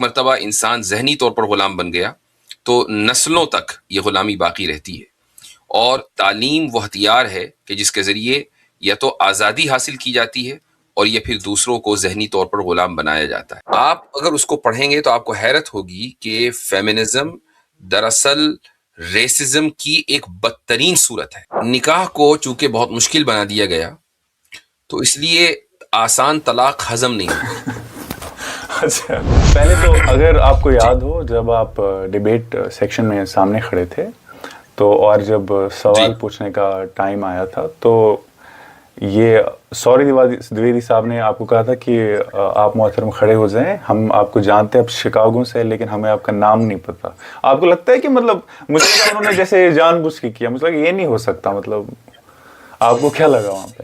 مرتبہ انسان ذہنی طور پر غلام بن گیا تو نسلوں تک یہ غلامی باقی رہتی ہے. اور تعلیم وہ ہتھیار ہے کہ جس کے ذریعے یا تو آزادی حاصل کی جاتی ہے اور یہ پھر دوسروں کو ذہنی طور پر غلام بنایا جاتا ہے. آپ اگر اس کو پڑھیں گے تو آپ کو حیرت ہوگی کہ فیمنزم دراصل ریسزم کی ایک بدترین صورت ہے. نکاح کو چونکہ بہت مشکل بنا دیا گیا تو اس لیے آسان طلاق ہضم نہیں ہوتی. اچھا، پہلے تو اگر آپ کو یاد ہو جب آپ ڈیبیٹ سیکشن میں سامنے کھڑے تھے تو اور جب سوال پوچھنے کا ٹائم آیا تھا تو یہ سوری دویدی صاحب نے آپ کو کہا تھا کہ آپ محترم کھڑے ہو جائیں، ہم آپ کو جانتے ہیں آپ شکاگو سے، لیکن ہمیں آپ کا نام نہیں پتا. آپ کو لگتا ہے کہ مطلب مجھے انہوں نے جیسے جان بوجھ کے کیا، مطلب یہ نہیں ہو سکتا، مطلب آپ کو کیا لگا وہاں پہ؟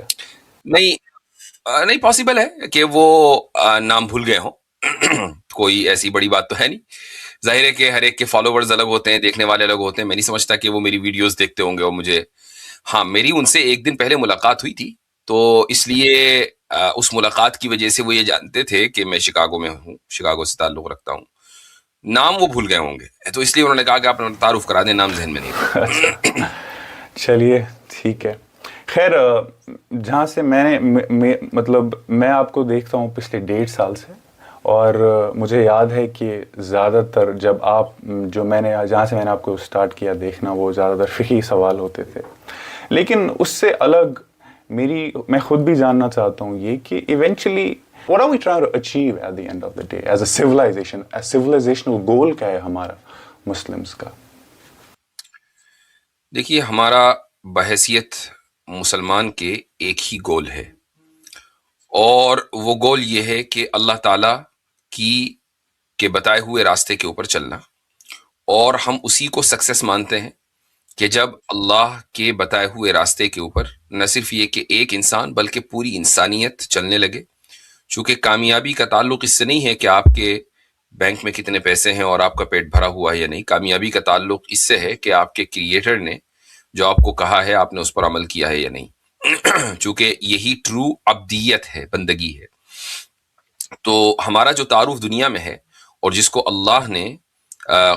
نہیں پاسبل ہے کہ وہ نام بھول گئے ہوں. کوئی ایسی بڑی بات تو ہے نہیں. ظاہر ہے کہ ہر ایک کے فالوورز الگ ہوتے ہیں، دیکھنے والے الگ ہوتے ہیں. میں نہیں سمجھتا کہ وہ میری ویڈیوز دیکھتے ہوں گے. اور مجھے میری ان سے ایک دن پہلے ملاقات ہوئی تھی تو اس لیے اس ملاقات کی وجہ سے وہ یہ جانتے تھے کہ میں شکاگو میں ہوں، شکاگو سے تعلق رکھتا ہوں. نام وہ بھول گئے ہوں گے تو اس لیے انہوں نے کہا کہ آپ تعارف کرا دیں، نام ذہن میں نہیں. چلیے ٹھیک ہے. خیر، جہاں سے میں نے مطلب میں آپ کو دیکھتا ہوں پچھلے 1.5 سال سے، اور مجھے یاد ہے کہ زیادہ تر جب آپ جہاں سے میں نے آپ کو سٹارٹ کیا دیکھنا، وہ زیادہ تر فقہی سوال ہوتے تھے. لیکن اس سے الگ میں خود بھی جاننا چاہتا ہوں یہ کہ eventually what are we trying to achieve at the end of the day as a civilization, as civilizational goal کیا ہے ہمارا مسلمز کا؟ دیکھیے، ہمارا بحیثیت مسلمان کے ایک ہی گول ہے، اور وہ گول یہ ہے کہ اللہ تعالیٰ کے بتائے ہوئے راستے کے اوپر چلنا. اور ہم اسی کو سکسیس مانتے ہیں کہ جب اللہ کے بتائے ہوئے راستے کے اوپر نہ صرف یہ کہ ایک انسان بلکہ پوری انسانیت چلنے لگے. چونکہ کامیابی کا تعلق اس سے نہیں ہے کہ آپ کے بینک میں کتنے پیسے ہیں اور آپ کا پیٹ بھرا ہوا ہے یا نہیں. کامیابی کا تعلق اس سے ہے کہ آپ کے کریٹر نے جو آپ کو کہا ہے آپ نے اس پر عمل کیا ہے یا نہیں. چونکہ یہی ٹرو عبدیت ہے، بندگی ہے. تو ہمارا جو تعارف دنیا میں ہے اور جس کو اللہ نے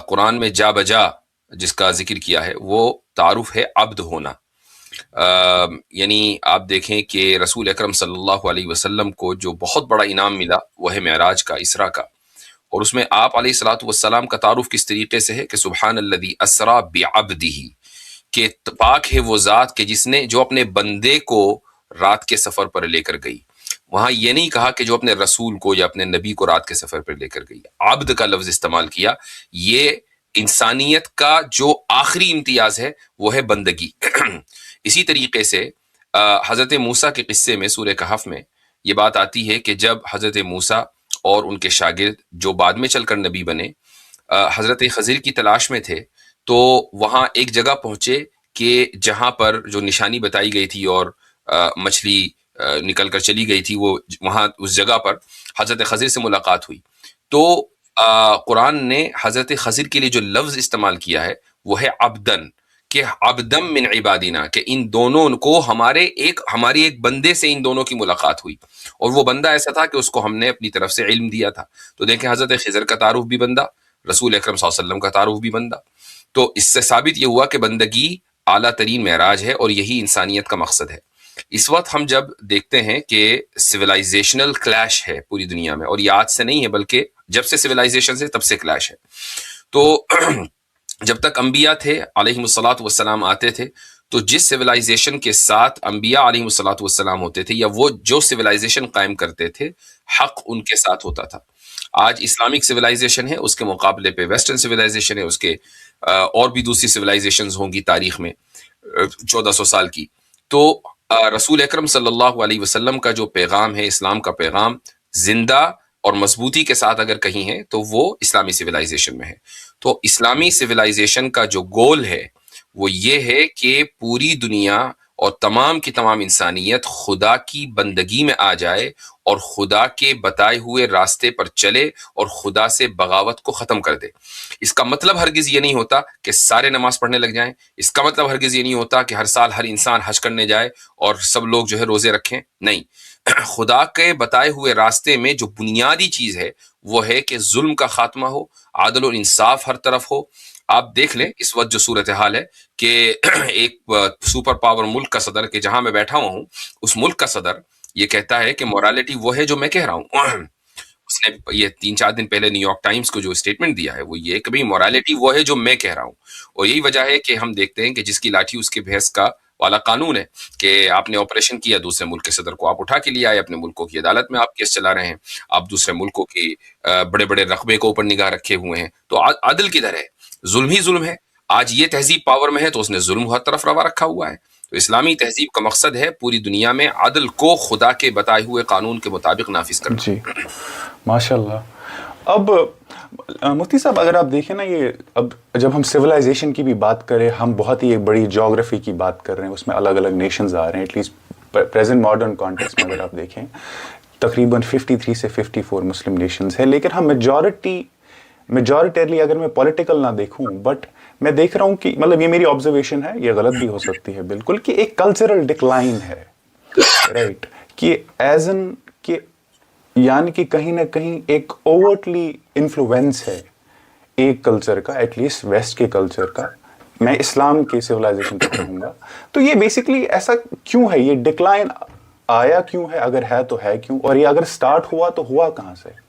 قرآن میں جا بجا جس کا ذکر کیا ہے، وہ تعارف ہے عبد ہونا. یعنی آپ دیکھیں کہ رسول اکرم صلی اللہ علیہ وسلم کو جو بہت بڑا انعام ملا وہ ہے معراج کا، اسرا کا. اور اس میں آپ علیہ الصلوۃ والسلام کا تعارف کس طریقے سے ہے کہ سبحان الذی اسرا بعبدہ، کہ پاک ہے وہ ذات کہ جس نے جو اپنے بندے کو رات کے سفر پر لے کر گئی. وہاں یہ نہیں کہا کہ جو اپنے رسول کو یا اپنے نبی کو رات کے سفر پر لے کر گئی. عبد کا لفظ استعمال کیا. یہ انسانیت کا جو آخری امتیاز ہے وہ ہے بندگی. اسی طریقے سے حضرت موسیٰ کے قصے میں سورہ کہف میں یہ بات آتی ہے کہ جب حضرت موسیٰ اور ان کے شاگرد جو بعد میں چل کر نبی بنے حضرت خضر کی تلاش میں تھے تو وہاں ایک جگہ پہنچے کہ جہاں پر جو نشانی بتائی گئی تھی اور مچھلی نکل کر چلی گئی تھی، وہ وہاں اس جگہ پر حضرت خضر سے ملاقات ہوئی. تو قرآن نے حضرت خضر کے لیے جو لفظ استعمال کیا ہے وہ ہے عبدن، کہ عبدم من عبادنا، کہ ان دونوں کو ہماری ایک بندے سے ان دونوں کی ملاقات ہوئی. اور وہ بندہ ایسا تھا کہ اس کو ہم نے اپنی طرف سے علم دیا تھا. تو دیکھیں حضرت خضر کا تعارف بھی بندہ، رسول اکرم صلی اللہ علیہ وسلم کا تعارف بھی بندہ. تو اس سے ثابت یہ ہوا کہ بندگی اعلیٰ ترین معراج ہے اور یہی انسانیت کا مقصد ہے. اس وقت ہم جب دیکھتے ہیں کہ سویلائزیشنل کلیش ہے پوری دنیا میں، اور یہ آج سے نہیں ہے بلکہ جب سے سویلائزیشن سے تب سے کلیش ہے. تو جب تک انبیاء تھے علیہم الصلاۃ والسلام آتے تھے تو جس سویلائزیشن کے ساتھ انبیاء علیہم الصلاۃ والسلام ہوتے تھے یا وہ جو سویلائزیشن قائم کرتے تھے حق ان کے ساتھ ہوتا تھا. آج اسلامک سویلائزیشن ہے، اس کے مقابلے پہ ویسٹرن سویلائزیشن ہے، اس کے اور بھی دوسری سویلائزیشنز ہوں گی تاریخ میں 1400 سال کی. تو رسول اکرم صلی اللہ علیہ وسلم کا جو پیغام ہے، اسلام کا پیغام، زندہ اور مضبوطی کے ساتھ اگر کہیں ہے تو وہ اسلامی سویلائزیشن میں ہے. تو اسلامی سویلائزیشن کا جو گول ہے وہ یہ ہے کہ پوری دنیا اور تمام کی تمام انسانیت خدا کی بندگی میں آ جائے اور خدا کے بتائے ہوئے راستے پر چلے اور خدا سے بغاوت کو ختم کر دے. اس کا مطلب ہرگز یہ نہیں ہوتا کہ سارے نماز پڑھنے لگ جائیں. اس کا مطلب ہرگز یہ نہیں ہوتا کہ ہر سال ہر انسان حج کرنے جائے اور سب لوگ جو ہے روزے رکھیں. نہیں، خدا کے بتائے ہوئے راستے میں جو بنیادی چیز ہے وہ ہے کہ ظلم کا خاتمہ ہو، عدل و انصاف ہر طرف ہو. آپ دیکھ لیں اس وقت جو صورتحال ہے کہ ایک سپر پاور ملک کا صدر، کہ جہاں میں بیٹھا ہوا ہوں اس ملک کا صدر یہ کہتا ہے کہ مورالٹی وہ ہے جو میں کہہ رہا ہوں. اس نے یہ 3-4 دن پہلے نیو یارک ٹائمز کو جو اسٹیٹمنٹ دیا ہے وہ یہ کہ بھئی مورالٹی وہ ہے جو میں کہہ رہا ہوں. اور یہی وجہ ہے کہ ہم دیکھتے ہیں کہ جس کی لاٹھی اس کے بھینس کا والا قانون ہے، کہ آپ نے آپریشن کیا دوسرے ملک کے صدر کو آپ اٹھا کے لے آئے، اپنے ملکوں کی عدالت میں آپ کیس چلا رہے ہیں، آپ دوسرے ملکوں کی بڑے بڑے رقبے کو اوپر نگاہ رکھے ہوئے ہیں. تو عدل کدھر ہے؟ ظلم ہی ظلم ہے. آج یہ تہذیب پاور میں ہے تو اس نے ظلم ہر طرف روا رکھا ہوا ہے. تو اسلامی تہذیب کا مقصد ہے پوری دنیا میں عدل کو خدا کے بتائے ہوئے قانون کے مطابق نافذ کرنا. جی ماشاء اللہ. اب مفتی صاحب اگر آپ دیکھیں نا، یہ اب جب ہم سویلائزیشن کی بھی بات کریں، ہم بہت ہی ایک بڑی جغرافی کی بات کر رہے ہیں، اس میں الگ الگ نیشنز آ رہے ہیں. At least present modern context میں اگر آپ دیکھیں تقریباً 53 سے 54 مسلم نیشنز ہیں. لیکن ہم میجورٹیرلی اگر میں پولیٹیکل نہ دیکھوں، بٹ میں دیکھ رہا ہوں کہ مطلب یہ میری آبزرویشن ہے، یہ غلط بھی ہو سکتی ہے بالکل، کہ ایک کلچرل ڈکلائن ہے، رائٹ، کہ ایز ان کہ یعنی کہ کہیں نہ کہیں ایک اوورٹلی انفلوئنس ہے ایک کلچر کا، ایٹ لیسٹ ویسٹ کے کلچر کا، میں اسلام کے سویلائزیشن کو کہوں گا. تو یہ بیسکلی ایسا کیوں ہے؟ یہ ڈکلائن آیا کیوں ہے؟ اگر ہے تو ہے کیوں؟ اور یہ اگر سٹارٹ ہوا تو ہوا کہاں سے؟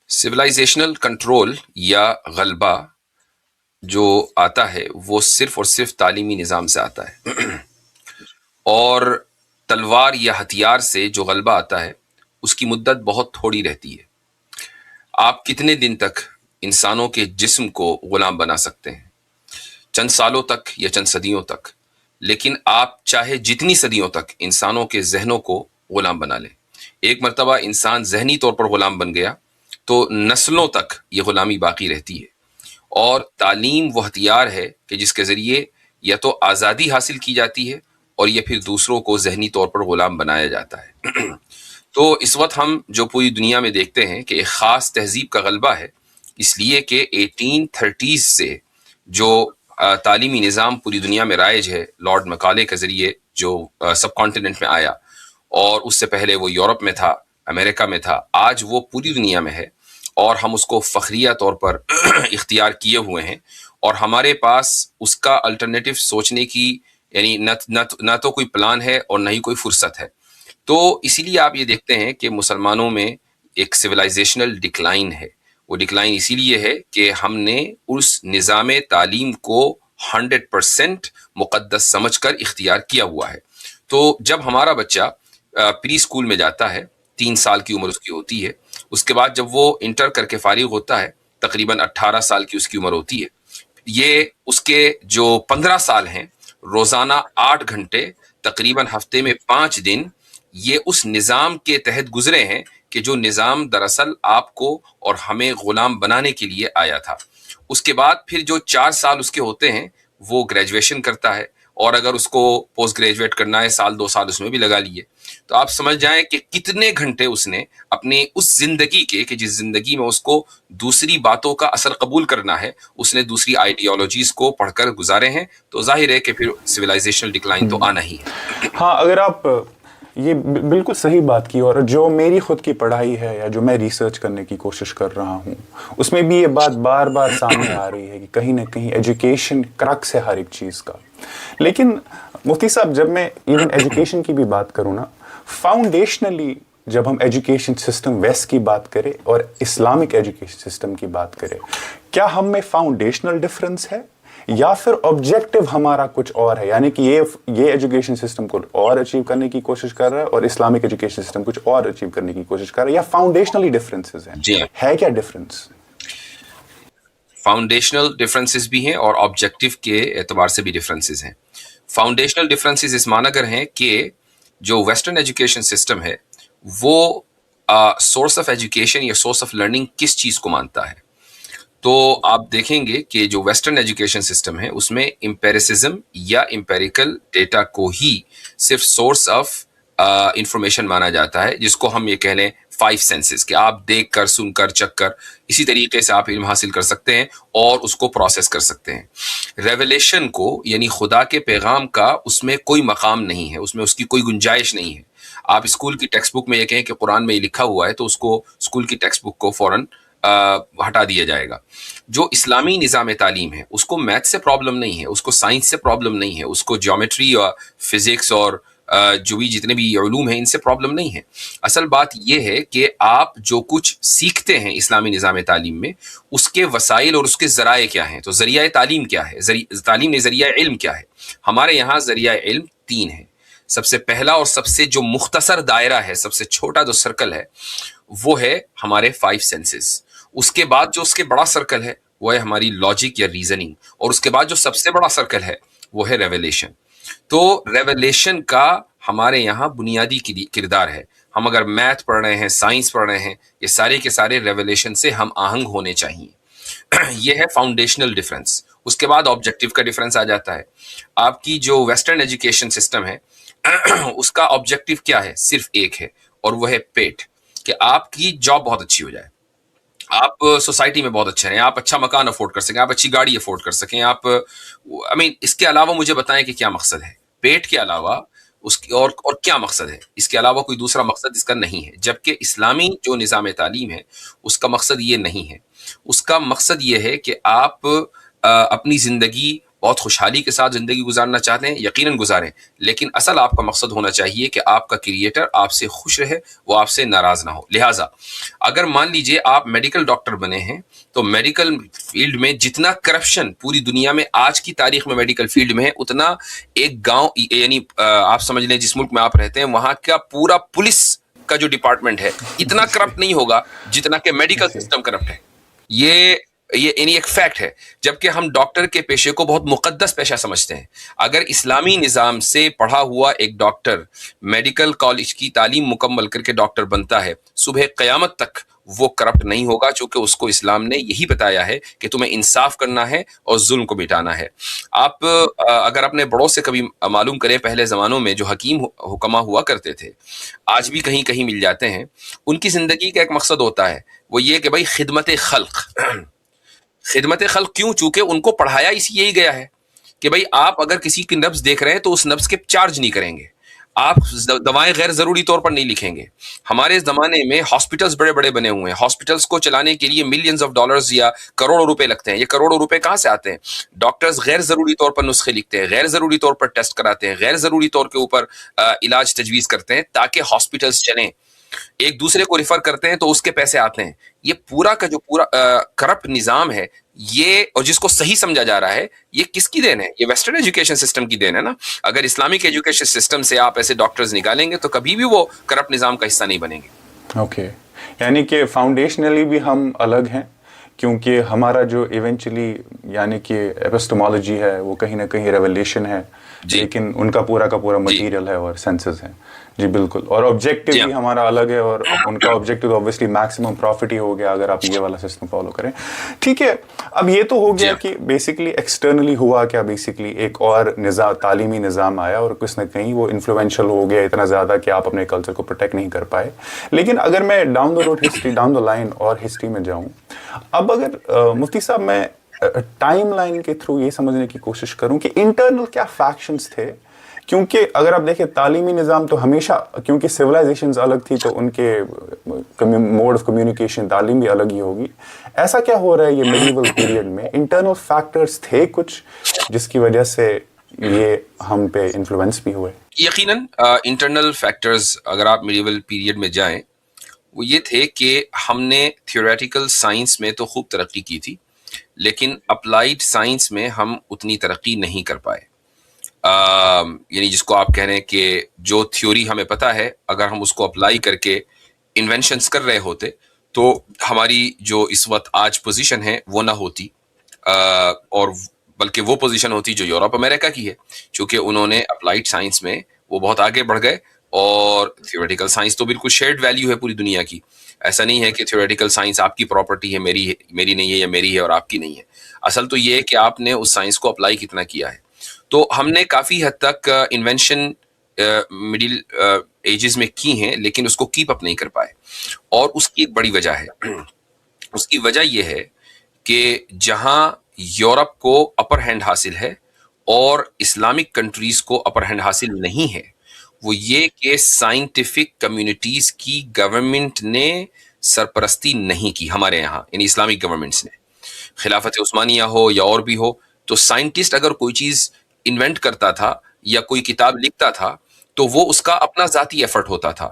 سویلائزیشنل کنٹرول یا غلبہ جو آتا ہے وہ صرف اور صرف تعلیمی نظام سے آتا ہے. اور تلوار یا ہتھیار سے جو غلبہ آتا ہے اس کی مدت بہت تھوڑی رہتی ہے. آپ کتنے دن تک انسانوں کے جسم کو غلام بنا سکتے ہیں؟ چند سالوں تک یا چند صدیوں تک. لیکن آپ چاہے جتنی صدیوں تک انسانوں کے ذہنوں کو غلام بنا لیں، ایک مرتبہ انسان ذہنی طور پر غلام بن گیا تو نسلوں تک یہ غلامی باقی رہتی ہے. اور تعلیم وہ ہتھیار ہے کہ جس کے ذریعے یا تو آزادی حاصل کی جاتی ہے اور یہ پھر دوسروں کو ذہنی طور پر غلام بنایا جاتا ہے. تو اس وقت ہم جو پوری دنیا میں دیکھتے ہیں کہ ایک خاص تہذیب کا غلبہ ہے، اس لیے کہ 1830 سے جو تعلیمی نظام پوری دنیا میں رائج ہے لارڈ مکالے کے ذریعے، جو سب کانٹیننٹ میں آیا، اور اس سے پہلے وہ یورپ میں تھا، امریکہ میں تھا، آج وہ پوری دنیا میں ہے اور ہم اس کو فخریہ طور پر اختیار کیے ہوئے ہیں. اور ہمارے پاس اس کا الٹرنیٹو سوچنے کی یعنی نہ تو کوئی پلان ہے اور نہ ہی کوئی فرصت ہے. تو اسی لیے آپ یہ دیکھتے ہیں کہ مسلمانوں میں ایک سویلائزیشنل ڈکلائن ہے. وہ ڈکلائن اسی لیے ہے کہ ہم نے اس نظام تعلیم کو 100% مقدس سمجھ کر اختیار کیا ہوا ہے. تو جب ہمارا بچہ پری اسکول میں جاتا ہے، 3 سال کی عمر اس کی ہوتی ہے، اس کے بعد جب وہ انٹر کر کے فارغ ہوتا ہے تقریباً 18 سال کی اس کی عمر ہوتی ہے. یہ اس کے جو 15 سال ہیں، روزانہ 8 گھنٹے تقریباً ہفتے میں 5 دن یہ اس نظام کے تحت گزرے ہیں کہ جو نظام دراصل آپ کو اور ہمیں غلام بنانے کے لیے آیا تھا. اس کے بعد پھر جو 4 سال اس کے ہوتے ہیں وہ گریجویشن کرتا ہے، اور اگر اس کو پوسٹ گریجویٹ کرنا ہے 1-2 سال اس میں بھی لگا لیے. تو آپ سمجھ جائیں کہ کتنے گھنٹے اس نے اپنی اس زندگی کے، کہ جس زندگی میں اس کو دوسری باتوں کا اثر قبول کرنا ہے، اس نے دوسری آئیڈیالوجیز کو پڑھ کر گزارے ہیں. تو ظاہر ہے کہ پھر سویلائزیشنل ڈکلائن تو آنا ہی ہے. ہاں، اگر آپ یہ بالکل صحیح بات کی، اور جو میری خود کی پڑھائی ہے یا جو میں ریسرچ کرنے کی کوشش کر رہا ہوں اس میں بھی یہ بات بار بار سامنے آ رہی ہے کہ کہیں نہ کہیں ایجوکیشن کرکس ہے ہر ایک چیز کا. لیکن مفتی صاحب جب میں ایون ایجوکیشن کی بھی بات کروں نا، فاؤنڈیشنلی جب ہم ایجوکیشن سسٹم ویسٹ کی بات کریں اور اسلامک ایجوکیشن سسٹم کی بات کریں، کیا ہم میں فاؤنڈیشنل ڈفرنس ہے یا پھر آبجیکٹو ہمارا کچھ اور ہے؟ یعنی کہ یہ ایجوکیشن سسٹم کو اور اچیو کرنے کی کوشش کر رہا ہے اور اسلامک ایجوکیشن سسٹم کچھ اور اچیو کرنے کی کوشش کر رہا ہے، یا فاؤنڈیشنلی ڈفرینسز ہیں؟ جی، ہے کیا ڈفرینس؟ فاؤنڈیشنل ڈفرینسز بھی ہیں اور آبجیکٹو کے اعتبار سے بھی ڈفرینسز ہیں. فاؤنڈیشنل ڈفرینسز اس معنی کر ہیں کہ جو ویسٹرن ایجوکیشن سسٹم ہے وہ سورس آف ایجوکیشن یا سورس آف لرننگ کس چیز کو مانتا ہے. تو آپ دیکھیں گے کہ جو ویسٹرن ایجوکیشن سسٹم ہے اس میں امپیریسزم یا امپیریکل ڈیٹا کو ہی صرف سورس آف انفارمیشن مانا جاتا ہے، جس کو ہم یہ کہہ لیں 5 سینسز، کہ آپ دیکھ کر، سن کر، چکھ کر اسی طریقے سے آپ علم حاصل کر سکتے ہیں اور اس کو پروسیس کر سکتے ہیں۔ ریویلیشن کو یعنی خدا کے پیغام کا اس میں کوئی مقام نہیں ہے، اس میں اس کی کوئی گنجائش نہیں ہے۔ آپ اسکول کی ٹیکسٹ بک میں یہ کہیں کہ قرآن میں یہ لکھا ہوا ہے تو اس کو اسکول کی ٹیکسٹ بک کو فوراً ہٹا دیا جائے گا۔ جو اسلامی نظام تعلیم ہے اس کو میتھ سے پرابلم نہیں ہے، اس کو سائنس سے پرابلم نہیں ہے، اس کو جیومیٹری اور فزکس اور جو بھی جتنے بھی علوم ہیں ان سے پرابلم نہیں ہے۔ اصل بات یہ ہے کہ آپ جو کچھ سیکھتے ہیں اسلامی نظام تعلیم میں، اس کے وسائل اور اس کے ذرائع کیا ہیں۔ تو ذریعہ تعلیم کیا ہے، تعلیم ذریعہ علم کیا ہے؟ ہمارے یہاں ذریعہ علم 3 ہیں۔ سب سے پہلا اور سب سے جو مختصر دائرہ ہے، سب سے چھوٹا جو سرکل ہے، وہ ہے ہمارے 5 سینسز۔ اس کے بعد جو اس کے بڑا سرکل ہے وہ ہے ہماری لاجک یا ریزننگ، اور اس کے بعد جو سب سے بڑا سرکل ہے وہ ہے ریویلیشن۔ تو ریویلیشن کا ہمارے یہاں بنیادی کردار ہے۔ ہم اگر میتھ پڑھ رہے ہیں، سائنس پڑھ رہے ہیں، یہ سارے کے سارے ریویلیشن سے ہم آہنگ ہونے چاہیے۔ یہ ہے فاؤنڈیشنل ڈفرنس۔ اس کے بعد آبجیکٹیو کا ڈفرنس آ جاتا ہے۔ آپ کی جو ویسٹرن ایجوکیشن سسٹم ہے اس کا آبجیکٹیو کیا ہے؟ صرف ایک ہے، اور وہ ہے پیٹ، کہ آپ کی جاب بہت اچھی ہو جائے، آپ سوسائٹی میں بہت اچھے رہیں، آپ اچھا مکان افورڈ کر سکیں، آپ اچھی گاڑی افورڈ کر سکیں، آپ اس کے علاوہ مجھے بتائیں کہ کیا مقصد ہے پیٹ کے علاوہ، اس کی اور کیا مقصد ہے؟ اس کے علاوہ کوئی دوسرا مقصد اس کا نہیں ہے۔ جبکہ اسلامی جو نظام تعلیم ہے اس کا مقصد یہ نہیں ہے۔ اس کا مقصد یہ ہے کہ آپ اپنی زندگی بہت خوشحالی کے ساتھ زندگی گزارنا چاہتے ہیں، یقیناً گزاریں، لیکن اصل آپ کا مقصد ہونا چاہیے کہ آپ کا کریٹر آپ سے خوش رہے، وہ آپ سے ناراض نہ ہو۔ لہٰذا اگر مان لیجئے آپ میڈیکل ڈاکٹر بنے ہیں تو میڈیکل فیلڈ میں جتنا کرپشن پوری دنیا میں آج کی تاریخ میں میڈیکل فیلڈ میں ہے، اتنا ایک گاؤں یعنی آپ سمجھ لیں جس ملک میں آپ رہتے ہیں وہاں کا پورا پولیس کا جو ڈپارٹمنٹ ہے اتنا کرپٹ نہیں ہوگا جتنا کہ میڈیکل سسٹم کرپٹ ہے۔ یہ یعنی ایک فیکٹ ہے۔ جبکہ ہم ڈاکٹر کے پیشے کو بہت مقدس پیشہ سمجھتے ہیں۔ اگر اسلامی نظام سے پڑھا ہوا ایک ڈاکٹر میڈیکل کالج کی تعلیم مکمل کر کے ڈاکٹر بنتا ہے، صبح قیامت تک وہ کرپٹ نہیں ہوگا، چونکہ اس کو اسلام نے یہی بتایا ہے کہ تمہیں انصاف کرنا ہے اور ظلم کو مٹانا ہے۔ آپ اگر اپنے بڑوں سے کبھی معلوم کریں، پہلے زمانوں میں جو حکیم حکما ہوا کرتے تھے، آج بھی کہیں کہیں مل جاتے ہیں، ان کی زندگی کا ایک مقصد ہوتا ہے، وہ یہ کہ بھائی خدمت خلق۔ خدمت خلق کیوں؟ چونکہ ان کو پڑھایا اسی یہی گیا ہے کہ بھائی آپ اگر کسی کی نبض دیکھ رہے ہیں تو اس نبض کے چارج نہیں کریں گے، آپ دوائیں غیر ضروری طور پر نہیں لکھیں گے۔ ہمارے زمانے میں ہاسپٹلز بڑے بڑے بنے ہوئے ہیں، ہاسپٹلز کو چلانے کے لیے ملینز آف ڈالرز یا کروڑوں روپے لگتے ہیں۔ یہ کروڑوں روپے کہاں سے آتے ہیں؟ ڈاکٹرز غیر ضروری طور پر نسخے لکھتے ہیں، غیر ضروری طور پر ٹیسٹ کراتے ہیں، غیر ضروری طور کے اوپر علاج تجویز کرتے ہیں تاکہ ہاسپٹلز چلیں۔ ایک دوسرے کو ریفر کرتے ہیں تو اس کے پیسے آتے ہیں۔ یہ پورا کا جو پورا کرپٹ نظام ہے، یہ اور جس کو صحیح سمجھا جا رہا ہے، یہ کس کی دین ہے؟ یہ ویسٹرن ایجوکیشن سسٹم کی دین ہے نا۔ اگر اسلامک ایجوکیشن سسٹم سے آپ ایسے ڈاکٹرز نکالیں گے تو کبھی بھی وہ کرپٹ نظام کا حصہ نہیں بنیں گے۔ اوکے، یعنی کہ فاؤنڈیشنلی بھی ہم الگ ہیں، کیونکہ ہمارا جو ایونچولی یعنی کہ ایپسٹمالوجی ہے وہ کہیں نہ کہیں ریولیشن ہے، لیکن ان کا پورا مٹیریل ہے اور سینسز ہیں۔ جی بالکل، اور آبجیکٹیو بھی ہمارا الگ ہے، اور ان کا آبجیکٹیو اوبویسلی میکسیمم پروفٹ ہی ہو گیا اگر آپ یہ والا سسٹم فالو کریں۔ ٹھیک ہے، اب یہ تو ہو گیا کہ بیسکلی ایکسٹرنلی ہوا کیا، بیسکلی ایک اور نظام، تعلیمی نظام آیا اور کس نہ کہیں وہ انفلوئنشل ہو گیا اتنا زیادہ کہ آپ اپنے کلچر کو پروٹیکٹ نہیں کر پائے۔ لیکن اگر میں down the road history, down the line اور ہسٹری میں جاؤں، اب اگر مفتی صاحب میں ٹائم لائن کے تھرو یہ سمجھنے کی کوشش کروں کہ انٹرنل کیا فیکشنز تھے، کیونکہ اگر آپ دیکھیں تعلیمی نظام تو ہمیشہ، کیونکہ سویلائزیشنز الگ تھی تو ان کے موڈ آف کمیونیکیشن، تعلیم بھی الگ ہی ہوگی۔ ایسا کیا ہو رہا ہے یہ میڈیول پیریڈ میں؟ انٹرنل فیکٹرز تھے کچھ جس کی وجہ سے یہ ہم پہ انفلوئنس بھی ہوئے؟ یقیناً انٹرنل فیکٹرز اگر آپ میڈیول پیریڈ میں جائیں، وہ یہ تھے کہ ہم نے تھیوریٹیکل سائنس میں تو خوب ترقی کی تھی، لیکن اپلائیڈ سائنس میں ہم اتنی ترقی نہیں کر پائے۔ یعنی جس کو آپ کہہ رہے ہیں کہ جو تھیوری ہمیں پتہ ہے، اگر ہم اس کو اپلائی کر کے انوینشنز کر رہے ہوتے تو ہماری جو اس وقت آج پوزیشن ہے وہ نہ ہوتی، اور بلکہ وہ پوزیشن ہوتی جو یورپ امریکہ کی ہے، چونکہ انہوں نے اپلائیڈ سائنس میں وہ بہت آگے بڑھ گئے، اور تھیوریٹیکل سائنس تو بالکل شیئرڈ ویلیو ہے پوری دنیا کی۔ ایسا نہیں ہے کہ تھیوریٹیکل سائنس آپ کی پراپرٹی ہے، میری نہیں ہے، یا میری ہے اور آپ کی نہیں ہے۔ اصل تو یہ ہے کہ آپ نے اس سائنس کو اپلائی کتنا کیا ہے۔ تو ہم نے کافی حد تک انوینشن مڈل ایجز میں کی ہیں لیکن اس کو کیپ اپ نہیں کر پائے. اور اس کی ایک بڑی وجہ ہے. اس کی وجہ یہ ہے کہ جہاں یورپ کو اپر ہینڈ حاصل ہے اور اسلامک کنٹریز کو اپر ہینڈ حاصل نہیں ہے، وہ یہ کہ سائنٹیفک کمیونٹیز کی گورنمنٹ نے سرپرستی نہیں کی ہمارے یہاں، یعنی اسلامک گورنمنٹس نے. خلافت عثمانیہ ہو یا اور بھی ہو، تو سائنٹسٹ اگر کوئی چیز انوینٹ کرتا تھا یا کوئی کتاب لکھتا تھا تو وہ اس کا اپنا ذاتی ایفرٹ ہوتا تھا.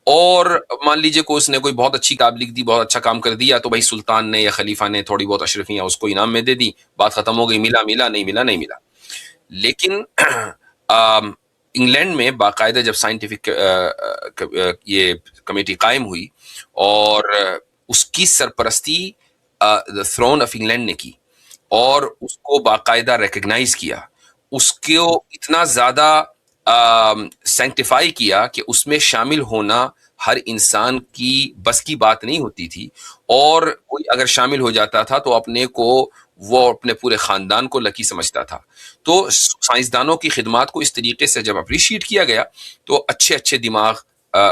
اور مان لیجئے کہ اس نے کوئی بہت اچھی کتاب لکھ دی، بہت اچھا کام کر دیا، تو بھائی سلطان نے یا خلیفہ نے تھوڑی بہت اشرفیاں اس کو انعام میں دے دی، بات ختم ہو گئی، ملا ملا نہیں ملا نہیں ملا. لیکن انگلینڈ میں باقاعدہ جب سائنٹیفک یہ کمیٹی قائم ہوئی اور اس کی سرپرستی تھرون آف انگلینڈ نے کی اور اس کو باقاعدہ ریکگنائز کیا، اس کو اتنا زیادہ سینکٹیفائی کیا کہ اس میں شامل ہونا ہر انسان کی بس کی بات نہیں ہوتی تھی، اور کوئی اگر شامل ہو جاتا تھا تو اپنے کو وہ اپنے پورے خاندان کو لکی سمجھتا تھا. تو سائنسدانوں کی خدمات کو اس طریقے سے جب اپریشیٹ کیا گیا تو اچھے اچھے دماغ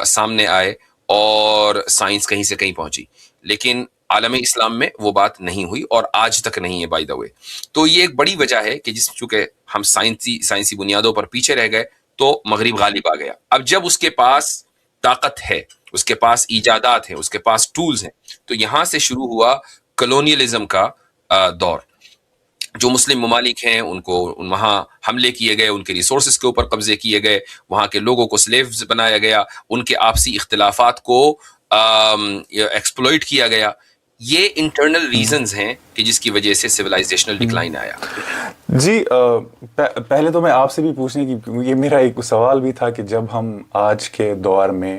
سامنے آئے اور سائنس کہیں سے کہیں پہنچی. لیکن عالم اسلام میں وہ بات نہیں ہوئی اور آج تک نہیں ہے بائی دا وے. تو یہ ایک بڑی وجہ ہے کہ جس چونکہ ہم سائنسی بنیادوں پر پیچھے رہ گئے تو مغرب غالب آ گیا. اب جب اس کے پاس طاقت ہے، اس کے پاس ایجادات ہیں، اس کے پاس ٹولز ہیں، تو یہاں سے شروع ہوا کلونیلزم کا دور. جو مسلم ممالک ہیں ان کو وہاں حملے کیے گئے، ان کے ریسورسز کے اوپر قبضے کیے گئے، وہاں کے لوگوں کو سلیوز بنایا گیا، ان کے آپسی اختلافات کو ایکسپلوئٹ کیا گیا. یہ انٹرنل ریزنز ہیں کہ جس کی وجہ سے سویلائزیشنل ڈکلائن آیا. جی پہلے تو میں آپ سے بھی پوچھنے کی، یہ میرا ایک سوال بھی تھا کہ جب ہم آج کے دور میں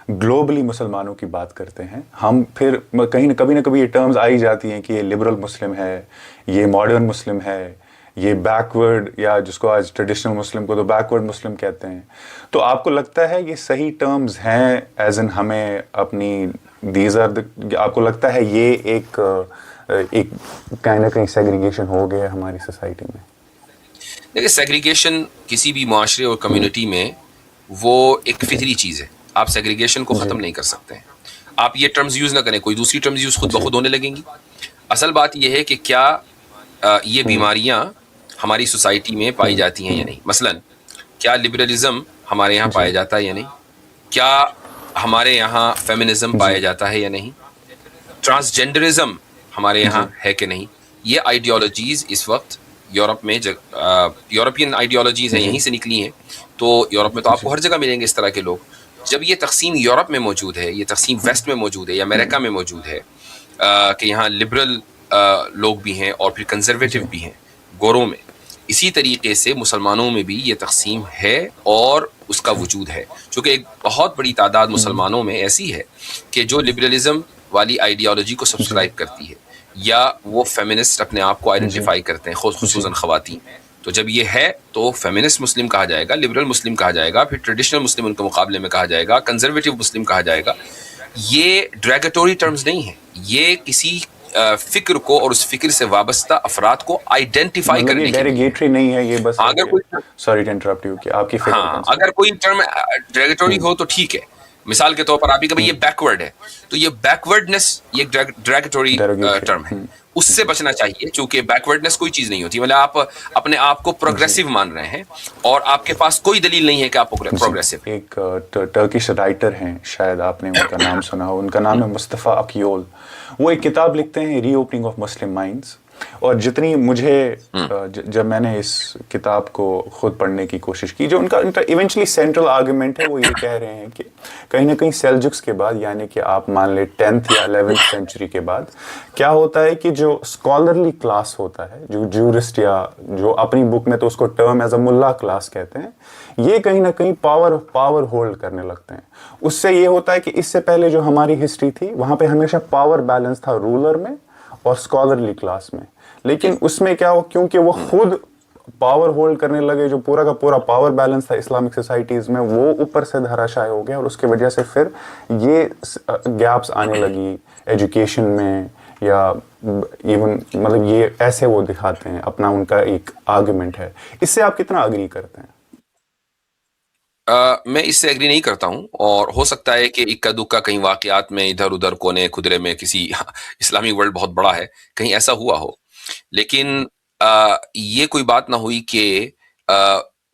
گلوبلی مسلمانوں کی بات کرتے ہیں، ہم پھر کہیں کبھی نہ کبھی یہ ٹرمز آئی جاتی ہیں کہ یہ لبرل مسلم ہے، یہ ماڈرن مسلم ہے، یہ بیکورڈ، یا جس کو آج ٹریڈیشنل مسلم کو تو بیکورڈ مسلم کہتے ہیں. تو آپ کو لگتا ہے یہ صحیح ٹرمز ہیں ایز ان ہمیں اپنی دیز آر آپ کو لگتا ہے یہ ایک کہیں نہ کہیں سیگریگیشن ہو گیا ہماری سوسائٹی میں؟ دیکھیں، سیگریگیشن کسی بھی معاشرے اور کمیونٹی میں وہ ایک فطری چیز ہے. آپ سیگریگیشن کو ختم نہیں کر سکتے ہیں. آپ یہ ٹرمز یوز نہ کریں، کوئی دوسری ٹرمز یوز خود بخود ہونے لگیں گی. اصل بات یہ ہے کہ کیا یہ بیماریاں ہماری سوسائٹی میں پائی جاتی ہیں یا نہیں. مثلا کیا لبرلزم ہمارے یہاں پایا جاتا ہے یا نہیں؟ کیا ہمارے یہاں فیمنزم پایا جاتا ہے یا نہیں؟ ٹرانسجینڈرزم ہمارے یہاں ہے کہ نہیں؟ یہ آئیڈیالوجیز اس وقت یورپ میں یورپین آئیڈیالوجیز ہیں، یہیں سے نکلی ہیں. تو یورپ میں تو آپ کو ہر جگہ ملیں گے اس طرح کے لوگ. جب یہ تقسیم یورپ میں موجود ہے، یہ تقسیم ویسٹ میں موجود ہے یا امریکہ میں موجود ہے کہ یہاں لبرل لوگ بھی ہیں اور پھر کنزرویٹو بھی ہیں گوروں میں، اسی طریقے سے مسلمانوں میں بھی یہ تقسیم ہے اور اس کا وجود ہے. چونکہ ایک بہت بڑی تعداد مسلمانوں میں ایسی ہے کہ جو لبرلزم والی آئیڈیالوجی کو سبسکرائب کرتی ہے، یا وہ فیمنسٹ اپنے آپ کو آئیڈینٹیفائی کرتے ہیں، خصوصاً خواتین. تو جب یہ ہے تو فیمنسٹ مسلم کہا جائے گا، لبرل مسلم کہا جائے گا، پھر ٹریڈیشنل مسلم ان کے مقابلے میں کہا جائے گا، کنزرویٹو مسلم کہا جائے گا. یہ ڈریگیٹوری ٹرمز نہیں ہیں، یہ کسی فکر کو اور اس فکر سے وابستہ افراد کو آئیڈینٹیفائی کرنے کے لیے. ڈیریگیٹری نہیں ہے یہ، بس اگر کوئی سوری ٹو انٹرپٹ یو کہ آپ کی ہاں اگر کوئی ٹرم ڈریگیٹوری ہو تو ٹھیک ہے. مثال کے طور پر آپ ہی کہ یہ بیکورڈ ہے، تو یہ بیکورڈنس یہ ڈریگیٹوری ٹرم ہے، اس سے بچنا چاہیے. چونکہ بیکورڈنس کوئی چیز نہیں ہوتی، مطلب آپ اپنے آپ کو پروگریسو مان رہے ہیں اور آپ کے پاس کوئی دلیل نہیں ہے کہ آپ پروگریسو. ایک ٹرکش رائٹر ہیں، شاید آپ نے ان کا نام سنا ہو، ان کا نام ہے مصطفیٰ اکیول. وہ ایک کتاب لکھتے ہیں، ری اوپننگ آف مسلم مائنڈس. اور جتنی مجھے جب میں نے اس کتاب کو خود پڑھنے کی کوشش کی، جو ان کا ایونچولی سینٹرل آرگومنٹ ہے، وہ یہ کہہ رہے ہیں کہ کہیں نہ کہیں سیلجکس کے بعد، یعنی کہ آپ مان لیں 10th یا 11th سینچری کے بعد، کیا ہوتا ہے کہ جو اسکالرلی کلاس ہوتا ہے، جو جورسٹ یا جو اپنی بک میں تو اس کو ٹرم ایز اے ملا کلاس کہتے ہیں، یہ کہیں نہ کہیں پاور ہولڈ کرنے لگتے ہیں. اس سے یہ ہوتا ہے کہ اس سے پہلے جو ہماری ہسٹری تھی وہاں پہ ہمیشہ پاور بیلنس تھا رولر میں اور اسکالرلی کلاس میں. لیکن اس میں کیا ہو، کیونکہ وہ خود پاور ہولڈ کرنے لگے، جو پورا کا پورا پاور بیلنس تھا اسلامک سوسائٹیز میں وہ اوپر سے دھراشائی ہو گیا، اور اس کی وجہ سے پھر یہ گیپس آنے لگی ایجوکیشن میں، یا ایون مطلب یہ ایسے وہ دکھاتے ہیں اپنا، ان کا ایک آرگومنٹ ہے. اس سے آپ کتنا اگری کرتے ہیں؟ میں اس سے ایگری نہیں کرتا ہوں، اور ہو سکتا ہے کہ اکا دکا کہیں واقعات میں ادھر ادھر کونے خدرے میں کسی اسلامی ورلڈ بہت بڑا ہے، کہیں ایسا ہوا ہو، لیکن یہ کوئی بات نہ ہوئی کہ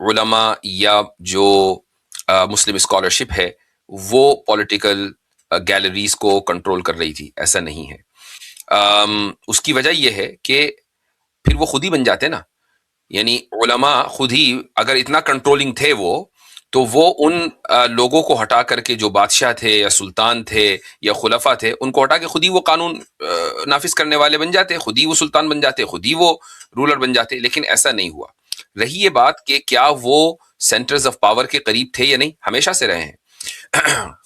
علماء یا جو مسلم اسکالرشپ ہے وہ پولیٹیکل گیلریز کو کنٹرول کر رہی تھی، ایسا نہیں ہے۔ اس کی وجہ یہ ہے کہ پھر وہ خود ہی بن جاتے نا، یعنی علماء خود ہی اگر اتنا کنٹرولنگ تھے وہ، تو وہ ان لوگوں کو ہٹا کر کے جو بادشاہ تھے یا سلطان تھے یا خلفاء تھے، ان کو ہٹا کے خود ہی وہ قانون نافذ کرنے والے بن جاتے، خود ہی وہ سلطان بن جاتے، خود ہی وہ رولر بن جاتے، لیکن ایسا نہیں ہوا۔ رہی یہ بات کہ کیا وہ سینٹرز آف پاور کے قریب تھے یا نہیں، ہمیشہ سے رہے ہیں۔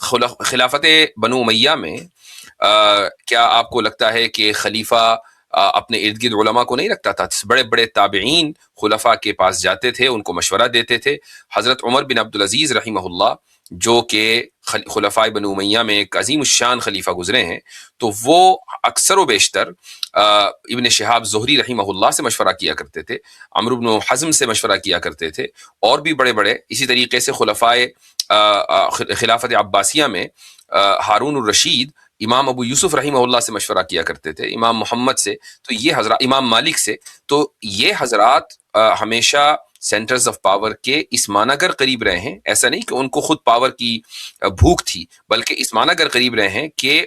خلافت بنو امیہ میں کیا آپ کو لگتا ہے کہ خلیفہ اپنے ارد گرد علماء کو نہیں رکھتا تھا؟ بڑے بڑے تابعین خلفاء کے پاس جاتے تھے، ان کو مشورہ دیتے تھے۔ حضرت عمر بن عبدالعزیز رحمہ اللہ، جو کہ خلفاء بنو امیہ میں ایک عظیم الشان خلیفہ گزرے ہیں، تو وہ اکثر و بیشتر ابن شہاب زہری رحمہ اللہ سے مشورہ کیا کرتے تھے، عمرو بن حزم سے مشورہ کیا کرتے تھے، اور بھی بڑے بڑے اسی طریقے سے خلفاء خلافت عباسیہ میں ہارون الرشید امام ابو یوسف رحمہ اللہ سے مشورہ کیا کرتے تھے، امام محمد سے، تو یہ حضرات، امام مالک سے، تو یہ حضرات ہمیشہ سینٹرز آف پاور کے اس معنی گر قریب رہے ہیں۔ ایسا نہیں کہ ان کو خود پاور کی بھوک تھی، بلکہ اس معنی گر قریب رہے ہیں کہ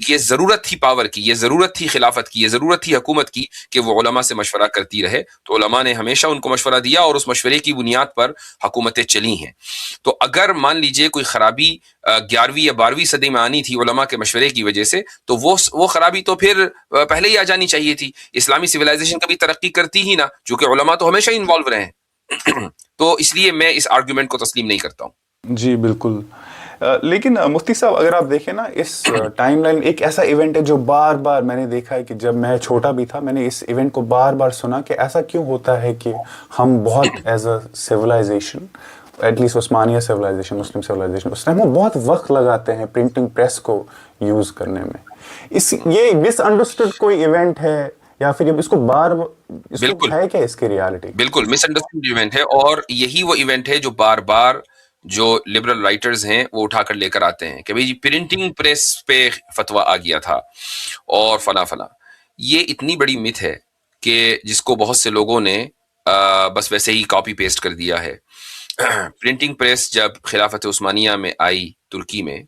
یہ ضرورت تھی پاور کی، یہ ضرورت تھی خلافت کی، یہ ضرورت تھی حکومت کی کہ وہ علماء سے مشورہ کرتی رہے، تو علماء نے ہمیشہ ان کو مشورہ دیا اور اس مشورے کی بنیاد پر حکومتیں چلی ہیں۔ تو اگر مان لیجئے کوئی خرابی 11ویں یا 12ویں صدی میں آنی تھی علماء کے مشورے کی وجہ سے، تو وہ خرابی تو پھر پہلے ہی آ جانی چاہیے تھی۔ اسلامی سویلائزیشن کبھی ترقی کرتی ہی نہ، چونکہ علماء تو ہمیشہ انوالو رہے ہیں۔ تو اس لیے میں اس آرگومنٹ کو تسلیم نہیں کرتا ہوں۔ جی بالکل، لیکن مفتی صاحب اگر آپ دیکھیں نا اس ٹائم لائن، ایک ایسا ایونٹ ہے جو بار بار میں نے دیکھا ہے کہ جب میں چھوٹا بھی تھا میں نے اس ایونٹ کو بار بار سنا کہ ایسا کیوں ہوتا ہے کہ ہم بہت as a civilisation, at least Usmania civilisation, مسلم سویلائزیشن، اس ٹائم وہ بہت وقت لگاتے ہیں پرنٹنگ پریس کو یوز کرنے میں۔ یہ مس انڈرسٹوڈ کوئی ایونٹ ہے یا پھر اس کو بالکل ہے کیا اس کی ریالٹی؟ بالکل مس انڈرسٹوڈ ایونٹ ہے، اور یہی وہ ایونٹ ہے جو بار بار جو لبرل رائٹرز ہیں وہ اٹھا کر لے کر آتے ہیں کہ بھئی پرنٹنگ پریس پہ فتویٰ آ گیا تھا اور فلاں فلاں۔ یہ اتنی بڑی مت ہے کہ جس کو بہت سے لوگوں نے بس ویسے ہی کاپی پیسٹ کر دیا ہے۔ پرنٹنگ پریس جب خلافت عثمانیہ میں آئی ترکی میں،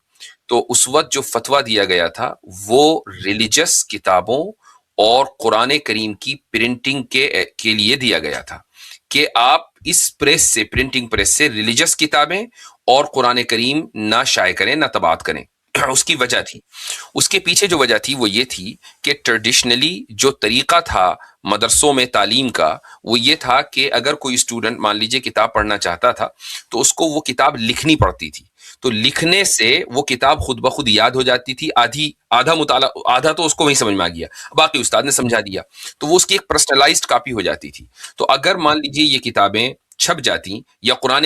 تو اس وقت جو فتویٰ دیا گیا تھا وہ ریلیجس کتابوں اور قرآن کریم کی پرنٹنگ کے لیے دیا گیا تھا کہ آپ اس پریس سے، پرنٹنگ پریس سے ریلیجس کتابیں اور قرآن کریم نہ شائع کریں، نہ طباعت کریں۔ اس کی وجہ تھی، اس کے پیچھے جو وجہ تھی وہ یہ تھی کہ ٹریڈیشنلی جو طریقہ تھا مدرسوں میں تعلیم کا، وہ یہ تھا کہ اگر کوئی اسٹوڈنٹ مان لیجئے کتاب پڑھنا چاہتا تھا تو اس کو وہ کتاب لکھنی پڑتی تھی، تو لکھنے سے وہ کتاب خود بخود یاد ہو جاتی تھی، آدھا مطالعہ، آدھا تو اس کو وہیں سمجھ میں آ گیا، باقی استاد نے سمجھا دیا، تو وہ اس کی ایک پرسنلائزڈ کاپی ہو جاتی تھی۔ تو اگر مان لیجئے یہ کتابیں چھپ جاتی یا قرآن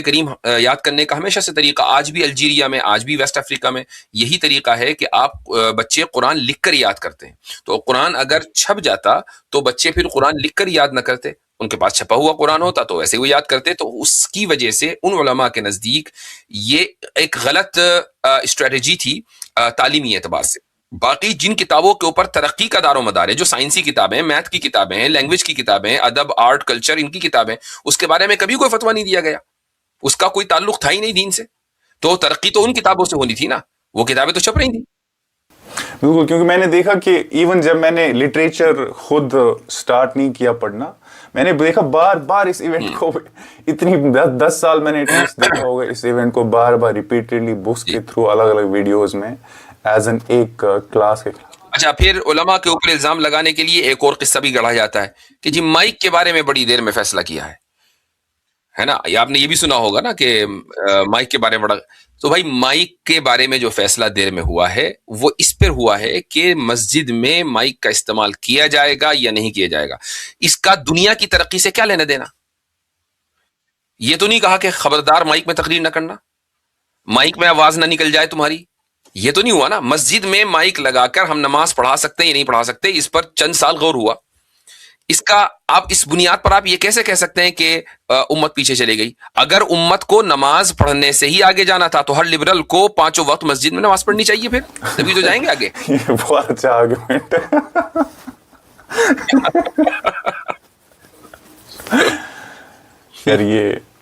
کریم یاد کرنے کا ہمیشہ سے طریقہ، آج بھی الجیریا میں، آج بھی ویسٹ افریقہ میں یہی طریقہ ہے کہ آپ بچے قرآن لکھ کر یاد کرتے ہیں، تو قرآن اگر چھپ جاتا تو بچے پھر قرآن لکھ کر یاد نہ کرتے، ان کے پاس چھپا ہوا قرآن ہوتا تو ویسے وہ یاد کرتے۔ تو اس کی وجہ سے ان علماء کے نزدیک یہ ایک غلط اسٹریٹجی تھی تعلیمی اعتبار سے۔ باقی جن کتابوں کے اوپر ترقی کا دار و مدار ہے، جو سائنسی کتابیں، میتھ کی کتابیں ہیں، لینگویج کی کتابیں، ادب، آرٹ، کلچر، ان کی کتابیں، اس کے بارے میں کبھی کوئی فتویٰ نہیں دیا گیا، اس کا کوئی تعلق تھا ہی نہیں دین سے، تو ترقی تو ان کتابوں سے ہونی تھی نا، وہ کتابیں تو چھپ رہی تھیں۔ بالکل، کیونکہ میں نے دیکھا کہ ایون جب میں نے لٹریچر خود سٹارٹ نہیں کیا پڑھنا، میں نے دیکھا بار بار اس ایونٹ کو، اتنی 10 سال میں نے ایٹ لیسٹ دیکھا ہوگا اس ایونٹ کو، بار بار ریپیٹڈلی بکس کے تھرو، الگ الگ ویڈیوز میں، ایز این ایک کلاس کے خلاف۔ اچھا، پھر علماء کے اوپر الزام لگانے کے لیے ایک اور قصہ بھی گڑھا جاتا ہے کہ جی مائک کے بارے میں بڑی دیر میں فیصلہ کیا ہے نا، یا آپ نے یہ بھی سنا ہوگا نا کہ مائک کے بارے میں بڑا، تو بھائی مائک کے بارے میں جو فیصلہ دیر میں ہوا ہے وہ اس پر ہوا ہے کہ مسجد میں مائک کا استعمال کیا جائے گا یا نہیں کیا جائے گا، اس کا دنیا کی ترقی سے کیا لینا دینا۔ یہ تو نہیں کہا کہ خبردار مائک میں تقریر نہ کرنا، مائک میں آواز نہ نکل جائے تمہاری، یہ تو نہیں ہوا نا۔ مسجد میں مائک لگا کر ہم نماز پڑھا سکتے ہیں یا نہیں پڑھا سکتے، اس پر چند سال غور ہوا، اس کا آپ اس بنیاد پر آپ یہ کیسے کہہ سکتے ہیں کہ امت پیچھے چلی گئی؟ اگر امت کو نماز پڑھنے سے ہی آگے جانا تھا تو ہر لبرل کو 5 وقت مسجد میں نماز پڑھنی چاہیے، پھر تبھی تو جائیں گے آگے. یہ بہت اچھا آرگومنٹ ہے یار،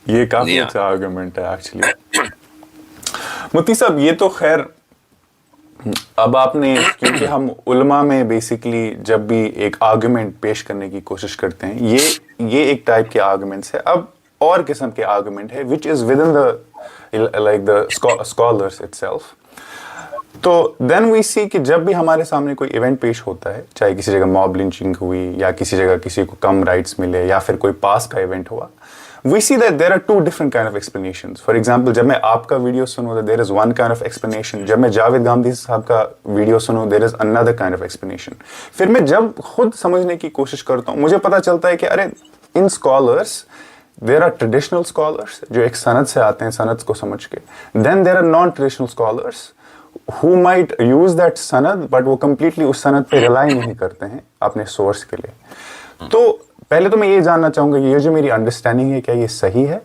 یہ کافی اچھا آرگومنٹ ہے ایکچولی. مفتی صاحب یہ تو خیر اب آپ نے، کیونکہ ہم علماء میں بیسکلی جب بھی ایک آرگومنٹ پیش کرنے کی کوشش کرتے ہیں، یہ ایک ٹائپ کے آرگومنٹس ہے. اب اور قسم کے آرگومنٹ ہے which is within the like the scholars itself. تو دین وی سی کہ جب بھی ہمارے سامنے کوئی ایونٹ پیش ہوتا ہے، چاہے کسی جگہ موب لنچنگ ہوئی یا کسی جگہ کسی کو کم رائٹس ملے یا پھر کوئی پاس کا ایونٹ ہوا، we see that there are two different kind of explanations. For example, جب میں آپ کا ویڈیو سنوں تو there is one kind of explanation. جب میں جاوید گامدی صاحب کا ویڈیو سنوں there is another kind of explanation. پھر میں جب خود سمجھنے کی کوشش کرتا ہوں، مجھے پتا چلتا ہے کہ ارے ان scholars there are traditional scholars جو ایک سند سے آتے ہیں سند کو سمجھ کے. Then there are non-traditional scholars who might use that سند but وہ completely اس سند پہ rely نہیں کرتے ہیں اپنے سورس کے لیے. تو پہلے تو میں یہ جاننا چاہوں گا کہ یہ جو میری انڈرسٹینڈنگ ہے کیا یہ صحیح ہے،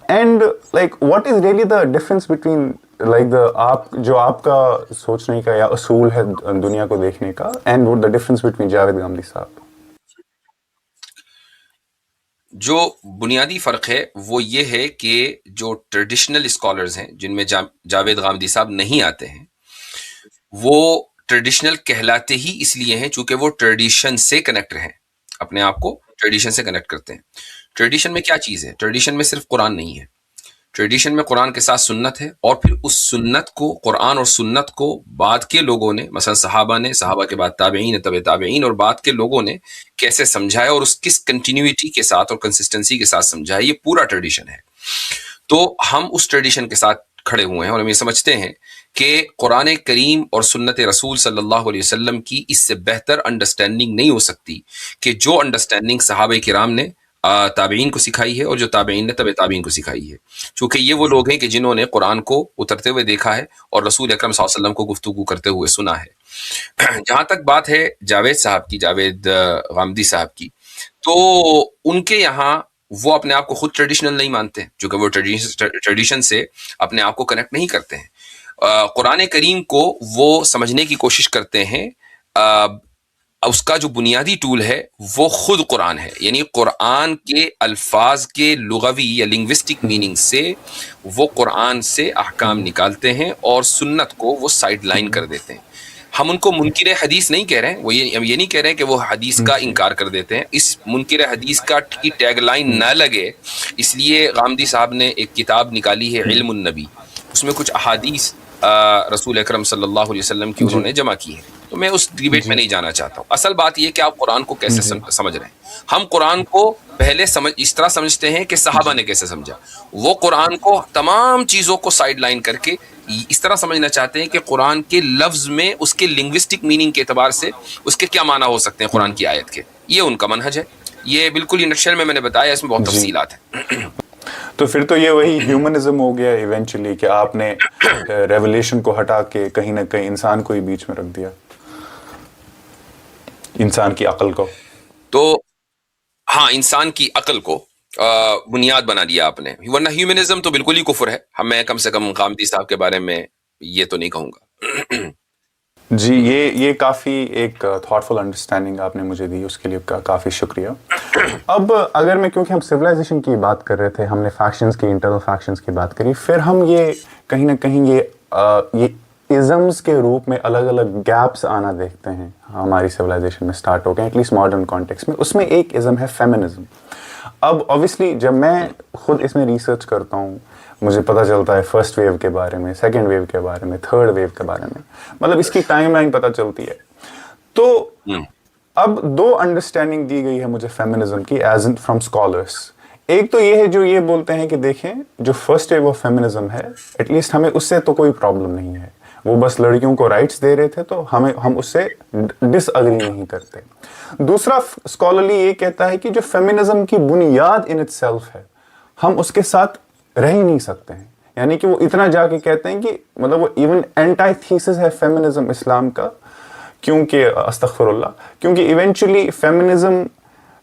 and like what is really the difference between like آپ کا سوچنے کا یا اصول ہے دنیا کو دیکھنے کا، and the difference between Javed Ghamidi صاحب. جو بنیادی فرق ہے وہ یہ ہے کہ جو ٹریڈیشنل اسکالرز ہیں جن میں جاوید گامدی صاحب نہیں آتے ہیں، وہ ٹریڈیشنل کہلاتے ہی اس لیے ہیں چونکہ وہ ٹریڈیشن سے کنیکٹ ہیں، اپنے آپ کو ٹریڈیشن سے کنیکٹ کرتے ہیں. ٹریڈیشن میں کیا چیز ہے؟ ٹریڈیشن میں صرف قرآن نہیں ہے، ٹریڈیشن میں قرآن کے ساتھ سنت ہے، اور پھر اس سنت کو، قرآن اور سنت کو بعد کے لوگوں نے، مثلا صحابہ کے بعد تابعین، طب تابعین اور بعد کے لوگوں نے کیسے سمجھایا اور اس کس کنٹینیوٹی کے ساتھ اور کنسسٹنسی کے ساتھ سمجھایا، یہ پورا ٹریڈیشن ہے. تو ہم اس ٹریڈیشن کے ساتھ کھڑے ہوئے ہیں اور ہم یہ سمجھتے ہیں کہ قرآن کریم اور سنت رسول صلی اللہ علیہ وسلم کی اس سے بہتر انڈرسٹینڈنگ نہیں ہو سکتی کہ جو انڈرسٹینڈنگ صحابہ کرام نے تابعین کو سکھائی ہے اور جو تابعین نے طب تابعین کو سکھائی ہے، چونکہ یہ وہ لوگ ہیں کہ جنہوں نے قرآن کو اترتے ہوئے دیکھا ہے اور رسول اکرم صلی اللہ علیہ وسلم کو گفتگو کرتے ہوئے سنا ہے. جہاں تک بات ہے جاوید غامدی صاحب کی، تو ان کے یہاں وہ اپنے آپ کو خود ٹریڈیشنل نہیں مانتے چونکہ وہ ٹریڈیشن سے اپنے آپ کو کنیکٹ نہیں کرتے ہیں. قرآن کریم کو وہ سمجھنے کی کوشش کرتے ہیں، اس کا جو بنیادی ٹول ہے وہ خود قرآن ہے، یعنی قرآن کے الفاظ کے لغوی یا لنگوسٹک میننگ سے وہ قرآن سے احکام نکالتے ہیں اور سنت کو وہ سائڈ لائن کر دیتے ہیں. ہم ان کو منکر حدیث نہیں کہہ رہے ہیں، ہم یہ نہیں کہہ رہے ہیں کہ وہ حدیث کا انکار کر دیتے ہیں. اس منکر حدیث کا ٹیگ لائن نہ لگے اس لیے غامدی صاحب نے ایک کتاب نکالی ہے علم النبی، اس میں کچھ احادیث رسول اکرم صلی اللہ علیہ وسلم کی انہوں نے جمع کی ہیں. تو میں اس ڈیبیٹ میں نہیں جانا چاہتا ہوں. اصل بات یہ کہ آپ قرآن کو کیسے سمجھ رہے ہیں. ہم قرآن کو پہلے اس طرح سمجھتے ہیں کہ صحابہ نے کیسے سمجھا، وہ قرآن کو تمام چیزوں کو سائڈ لائن کر کے اس طرح سمجھنا چاہتے ہیں کہ قرآن کے لفظ میں اس کے لنگوسٹک میننگ کے اعتبار سے اس کے کیا معنی ہو سکتے ہیں قرآن کی آیت کے. یہ ان کا منہج ہے. یہ بالکل نٹشل میں نے بتایا، اس میں بہت تفصیلات ہیں. تو پھر تو یہ وہی ہیومنزم ہو گیا ایونچولی کہ آپ نے ریولیشن کو ہٹا کے کہیں نہ کہیں انسان کو ہی بیچ میں رکھ دیا، انسان کی عقل کو. تو ہاں، انسان کی عقل کو بنیاد بنا دیا آپ نے، ورنہ ہیومنزم تو بالکل ہی کفر ہے. میں کم سے کم غامدی صاحب کے بارے میں یہ تو نہیں کہوں گا. جی، یہ کافی ایک تھاٹفل انڈرسٹینڈنگ آپ نے مجھے دی، اس کے لیے کافی شکریہ. اب اگر میں، کیونکہ ہم سویلائزیشن کی بات کر رہے تھے، ہم نے فیکشنز کی، انٹرنل فیکشنز کی بات کری، پھر ہم یہ کہیں نہ کہیں یہ ازمز کے روپ میں الگ الگ گیپس آنا دیکھتے ہیں ہماری سویلائزیشن میں سٹارٹ ہو گئے، ایٹ لیسٹ ماڈرن کانٹیکس میں. اس میں ایک ازم ہے فیمنزم. اب اوبیسلی جب میں خود اس میں ریسرچ کرتا ہوں، مجھے پتہ چلتا ہے فرسٹ ویو کے بارے میں، سیکنڈ ویو کے بارے میں، تھرڈ ویو کے بارے میں، مطلب اس کی ٹائم لائن پتہ چلتی ہے. تو اب دو انڈرسٹینڈنگ دی گئی ہے مجھے فیمنزم کی ایز ان فرام اسکالرس. ایک تو یہ ہے جو یہ بولتے ہیں کہ دیکھیں جو فرسٹ ویو آف فیمنزم ہے، ایٹ لیسٹ ہمیں اس سے تو کوئی پرابلم نہیں ہے، وہ بس لڑکیوں کو رائٹس دے رہے تھے تو ہم اس سے ڈس اگری نہیں کرتے. دوسرا اسکالرلی یہ کہتا ہے کہ جو فیمنزم کی بنیاد ان اٹ سیلف ہے، ہم اس کے ساتھ رہ ہی نہیں سکتے ہیں. یعنی کہ وہ اتنا جا کے کہتے ہیں کہ مطلب وہ ایون اینٹائی تھیسس ہے فیمنزم اسلام کا، کیونکہ استغفر اللہ، کیونکہ eventually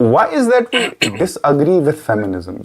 why is that we disagree with feminism,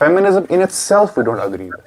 feminism in itself we don't agree with?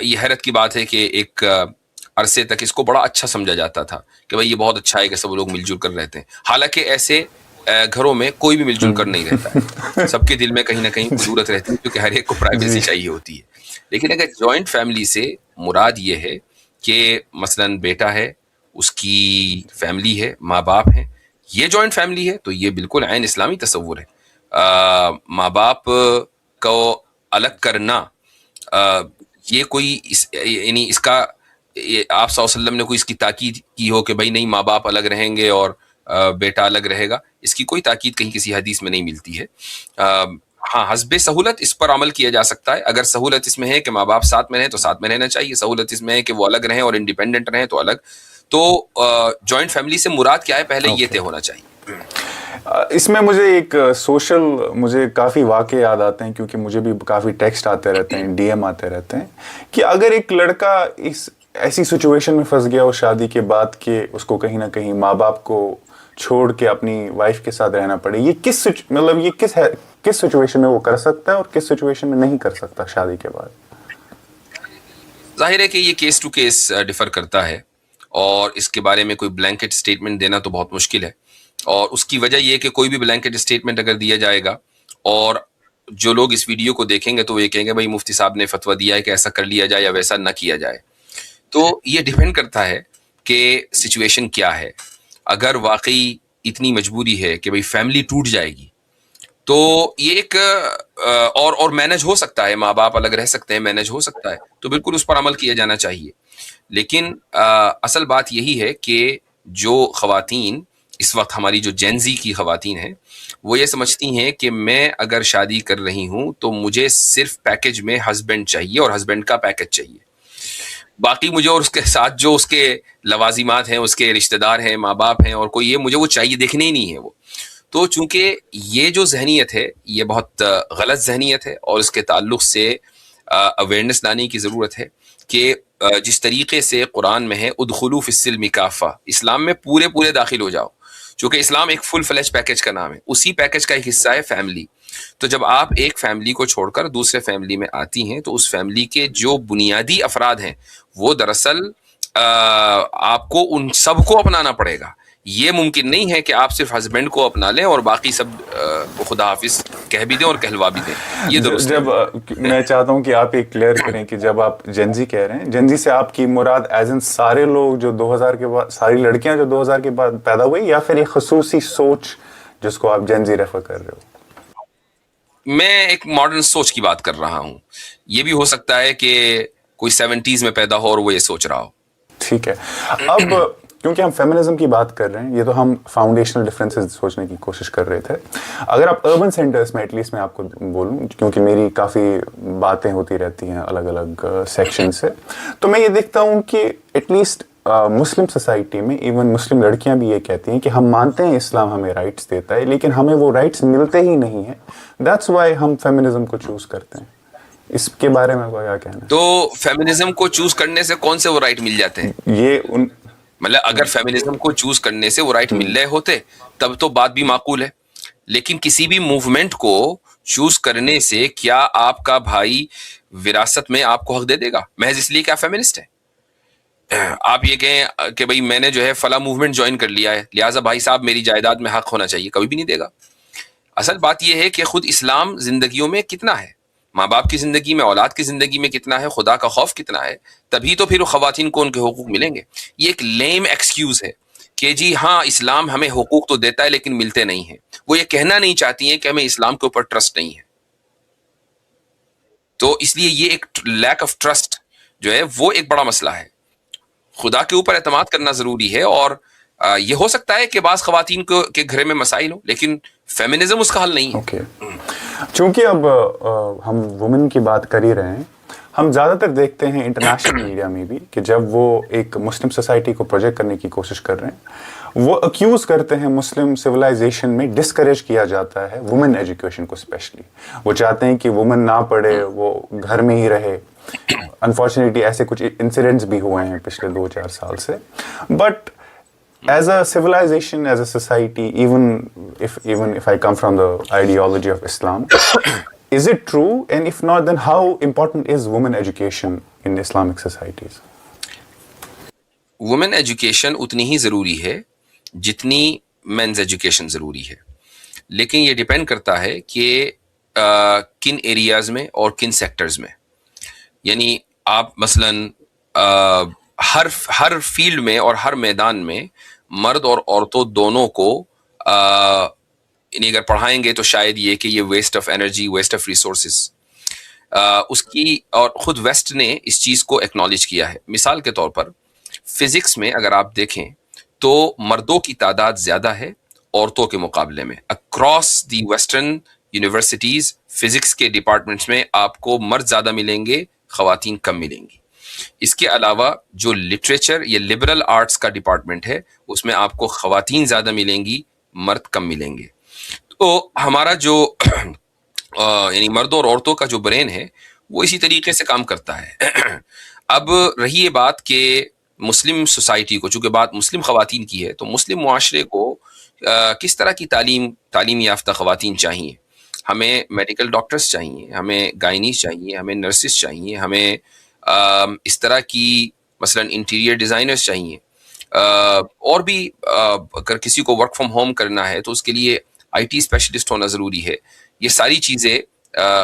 یہ حیرت کی بات ہے کہ ایک عرصے تک اس کو بڑا اچھا سمجھا جاتا تھا کہ بھائی یہ بہت اچھا ہے کہ سب لوگ مل جل کر رہتے ہیں، حالانکہ ایسے گھروں میں کوئی بھی مل جل کر نہیں رہتا ہے، سب کے دل میں کہیں نہ کہیں ضرورت رہتی ہے کیونکہ ہر ایک کو پرائیویسی چاہیے ہوتی ہے. لیکن اگر جوائنٹ فیملی سے مراد یہ ہے کہ مثلاً بیٹا ہے، اس کی فیملی ہے، ماں باپ ہیں، یہ جوائنٹ فیملی ہے، تو یہ بالکل عین اسلامی تصور ہے. ماں باپ کو الگ کرنا یہ کوئی یعنی اس کا آپ صلی اللہ علیہ وسلم نے کوئی اس کی تاکید کی ہو کہ بھائی نہیں ماں باپ الگ رہیں گے اور بیٹا الگ رہے گا، اس کی کوئی تاکید کہیں کسی حدیث میں نہیں ملتی ہے. ہاں حسب سہولت اس پر عمل کیا جا سکتا ہے. اگر سہولت اس میں ہے کہ ماں باپ ساتھ میں رہیں تو ساتھ میں رہنا چاہیے، سہولت اس میں ہے کہ وہ الگ رہیں اور انڈیپینڈنٹ رہیں تو الگ. تو جوائنٹ فیملی سے مراد کیا ہے پہلے یہ طے ہونا چاہیے. اس میں مجھے ایک مجھے کافی واقع یاد آتے ہیں کیونکہ مجھے بھی کافی ٹیکسٹ آتے رہتے ہیں، ڈی ایم آتے رہتے ہیں کہ اگر ایک لڑکا اس ایسی سچویشن میں پھنس گیا ہو شادی کے بعد کہ اس کو کہیں نہ کہیں ماں باپ کو چھوڑ کے اپنی وائف کے ساتھ رہنا پڑے، یہ کس سچویشن میں وہ کر سکتا ہے اور کس سچویشن میں نہیں کر سکتا شادی کے بعد؟ ظاہر ہے کہ یہ کیس ٹو کیس ڈیفر کرتا ہے اور اس کے بارے میں کوئی بلینکٹ اسٹیٹمنٹ دینا تو بہت مشکل ہے. اور اس کی وجہ یہ کہ کوئی بھی بلینکٹ اسٹیٹمنٹ اگر دیا جائے گا اور جو لوگ اس ویڈیو کو دیکھیں گے تو وہ یہ کہیں گے بھائی مفتی صاحب نے فتویٰ دیا ہے کہ ایسا کر لیا جائے یا ویسا نہ کیا جائے. تو یہ ڈیپینڈ کرتا ہے کہ سچویشن کیا ہے. اگر واقعی اتنی مجبوری ہے کہ بھائی فیملی ٹوٹ جائے گی تو یہ ایک اور مینج ہو سکتا ہے، ماں باپ الگ رہ سکتے ہیں، مینج ہو سکتا ہے، تو بالکل اس پر عمل کیا جانا چاہیے. لیکن اصل بات یہی ہے کہ جو خواتین اس وقت ہماری جو جینزی کی خواتین ہیں وہ یہ سمجھتی ہیں کہ میں اگر شادی کر رہی ہوں تو مجھے صرف پیکج میں ہسبینڈ چاہیے اور ہسبینڈ کا پیکج چاہیے، باقی مجھے اور اس کے ساتھ جو اس کے لوازمات ہیں، اس کے رشتہ دار ہیں، ماں باپ ہیں اور کوئی یہ مجھے وہ چاہیے دیکھنے ہی نہیں ہے وہ. تو چونکہ یہ جو ذہنیت ہے یہ بہت غلط ذہنیت ہے اور اس کے تعلق سے اویئرنیس لانے کی ضرورت ہے کہ جس طریقے سے قرآن میں ہے ادخلوا فی السلم کافہ، اسلام میں پورے داخل ہو جاؤ، چونکہ اسلام ایک فل فلیج پیکج کا نام ہے، اسی پیکج کا ایک حصہ ہے فیملی. تو جب آپ ایک فیملی کو چھوڑ کر دوسرے فیملی میں آتی ہیں تو اس فیملی کے جو بنیادی افراد ہیں وہ دراصل آپ کو ان سب کو اپنانا پڑے گا. یہ ممکن نہیں ہے کہ آپ صرف ہسبینڈ کو اپنا لیں اور باقی سب کو خدا حافظ کہہ بھی دیں اور کہلوا بھی دیں. یہ درست جب میں چاہتا ہوں کہ آپ ایک کلیئر کریں کہ جب آپ جنزی کہہ رہے ہیں، جنزی سے آپ کی مراد ایز ان سارے لوگ جو 2000 کے بعد، ساری لڑکیاں جو 2000 کے بعد پیدا ہوئی، یا پھر ایک خصوصی سوچ جس کو آپ جنزی ریفر کر رہے ہو؟ میں ایک ماڈرن سوچ کی بات کر رہا ہوں. یہ بھی ہو سکتا ہے کہ کوئی 70s میں پیدا ہو اور وہ یہ سوچ رہا ہو. ٹھیک ہے. اب کیونکہ ہم فیمنزم کی بات کر رہے ہیں، یہ تو ہم فاؤنڈیشنل ڈفرینسز سوچنے کی کوشش کر رہے تھے. اگر آپ اربن سینٹرز میں ایٹ لیسٹ میں آپ کو بولوں، کیونکہ میری کافی باتیں ہوتی رہتی ہیں الگ الگ سیکشن سے، تو میں یہ دیکھتا ہوں کہ ایٹ لیسٹ مسلم سوسائٹی میں ایون مسلم لڑکیاں بھی یہ کہتی ہیں کہ ہم مانتے ہیں اسلام ہمیں رائٹس دیتا ہے لیکن ہمیں وہ رائٹس ملتے ہی نہیں ہیں. دیٹس وائی ہم فیمنزم کو چوز کرتے ہیں. اس کے بارے میں کیا کہنا ہے؟ تو فیمنزم کو چوز کرنے سے کون سے وہ رائٹ مل جاتے ہیں؟ یہ مطلب اگر فیمنزم کو چوز کرنے سے وہ رائٹ مل رہے ہوتے تب تو بات بھی معقول ہے. لیکن کسی بھی موومنٹ کو چوز کرنے سے کیا آپ کا بھائی وراثت میں آپ کو حق دے دے گا محض اس لیے کہ آپ فیمنسٹ ہیں؟ آپ یہ کہیں کہ بھائی میں نے جو ہے فلاں موومنٹ جوائن کر لیا ہے لہٰذا بھائی صاحب میری جائیداد میں حق ہونا چاہیے، کبھی بھی نہیں دے گا. اصل بات یہ ہے کہ خود اسلام زندگیوں میں کتنا ہے، ماں باپ کی زندگی میں، اولاد کی زندگی میں کتنا ہے، خدا کا خوف کتنا ہے، تبھی تو پھر خواتین کو ان کے حقوق ملیں گے. یہ ایک لیم ایکسکیوز ہے کہ جی ہاں اسلام ہمیں حقوق تو دیتا ہے لیکن ملتے نہیں ہیں. وہ یہ کہنا نہیں چاہتی ہیں کہ ہمیں اسلام کے اوپر ٹرسٹ نہیں ہے. تو اس لیے یہ ایک لیک آف ٹرسٹ جو ہے وہ ایک بڑا مسئلہ ہے. خدا کے اوپر اعتماد کرنا ضروری ہے اور یہ ہو سکتا ہے کہ بعض خواتین کے گھر میں مسائل ہوں لیکن فیمنزم اس کا حل نہیں ہے. اوکے. چونکہ اب ہم وومن کی بات کر ہی رہے ہیں، ہم زیادہ تر دیکھتے ہیں انٹرنیشنل میڈیا میں بھی کہ جب وہ ایک مسلم سوسائٹی کو پروجیکٹ کرنے کی کوشش کر رہے ہیں، وہ اکیوز کرتے ہیں مسلم سویلائزیشن میں ڈسکریج کیا جاتا ہے وومن ایجوکیشن کو اسپیشلی. وہ چاہتے ہیں کہ وومن نہ پڑھے، وہ گھر میں ہی رہے. انفارچونیٹلی ایسے کچھ انسیڈنٹس بھی ہوئے ہیں پچھلے 2-4 سال سے. But as a civilization, as a society, even if I come from the ideology of Islam, is it true? And if not, then how important is women education in Islamic societies? Women education اتنی ہی ضروری ہے جتنی means education ضروری ہے، لیکن یہ depend کرتا ہے کہ کن ایریاز میں اور کن سیکٹرز میں. یعنی آپ مثلاً ہر فیلڈ میں اور ہر میدان میں مرد اور عورتوں دونوں کو یعنی اگر پڑھائیں گے تو شاید یہ کہ یہ waste of energy, waste of resources اس کی، اور خود ویسٹ نے اس چیز کو ایکنالج کیا ہے. مثال کے طور پر فزکس میں اگر آپ دیکھیں تو مردوں کی تعداد زیادہ ہے عورتوں کے مقابلے میں. Across the western universities physics کے ڈپارٹمنٹس میں آپ کو مرد زیادہ ملیں گے، خواتین کم ملیں گی. اس کے علاوہ جو لٹریچر یا لبرل آرٹس کا ڈپارٹمنٹ ہے اس میں آپ کو خواتین زیادہ ملیں گی، مرد کم ملیں گے. تو ہمارا جو یعنی مردوں اور عورتوں کا جو برین ہے وہ اسی طریقے سے کام کرتا ہے. اب رہی یہ بات کہ مسلم سوسائٹی کو، چونکہ بات مسلم خواتین کی ہے، تو مسلم معاشرے کو کس طرح کی تعلیم یافتہ خواتین چاہیے. ہمیں میڈیکل ڈاکٹرز چاہیے، ہمیں گائنیز چاہیے، ہمیں نرسز چاہیے، ہمیں اس طرح کی مثلا انٹیریئر ڈیزائنرز چاہیے، اور بھی اگر کسی کو ورک فرام ہوم کرنا ہے تو اس کے لیے آئی ٹی اسپیشلسٹ ہونا ضروری ہے. یہ ساری چیزیں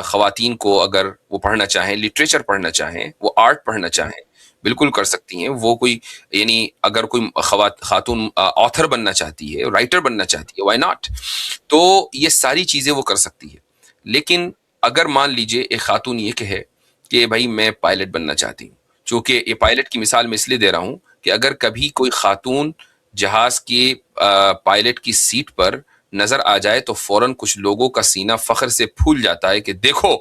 خواتین کو اگر وہ پڑھنا چاہیں، لٹریچر پڑھنا چاہیں، وہ آرٹ پڑھنا چاہیں، بالکل کر سکتی ہیں. وہ کوئی یعنی اگر کوئی خاتون آتھر بننا چاہتی ہے، رائٹر بننا چاہتی ہے، وائی ناٹ. تو یہ ساری چیزیں وہ کر سکتی ہے. لیکن اگر مان لیجئے ایک خاتون یہ کہے کہ بھائی میں پائلٹ بننا چاہتی ہوں، چونکہ یہ پائلٹ کی مثال میں اس لیے دے رہا ہوں کہ اگر کبھی کوئی خاتون جہاز کے پائلٹ کی سیٹ پر نظر آ جائے تو فوراً کچھ لوگوں کا سینہ فخر سے پھول جاتا ہے کہ دیکھو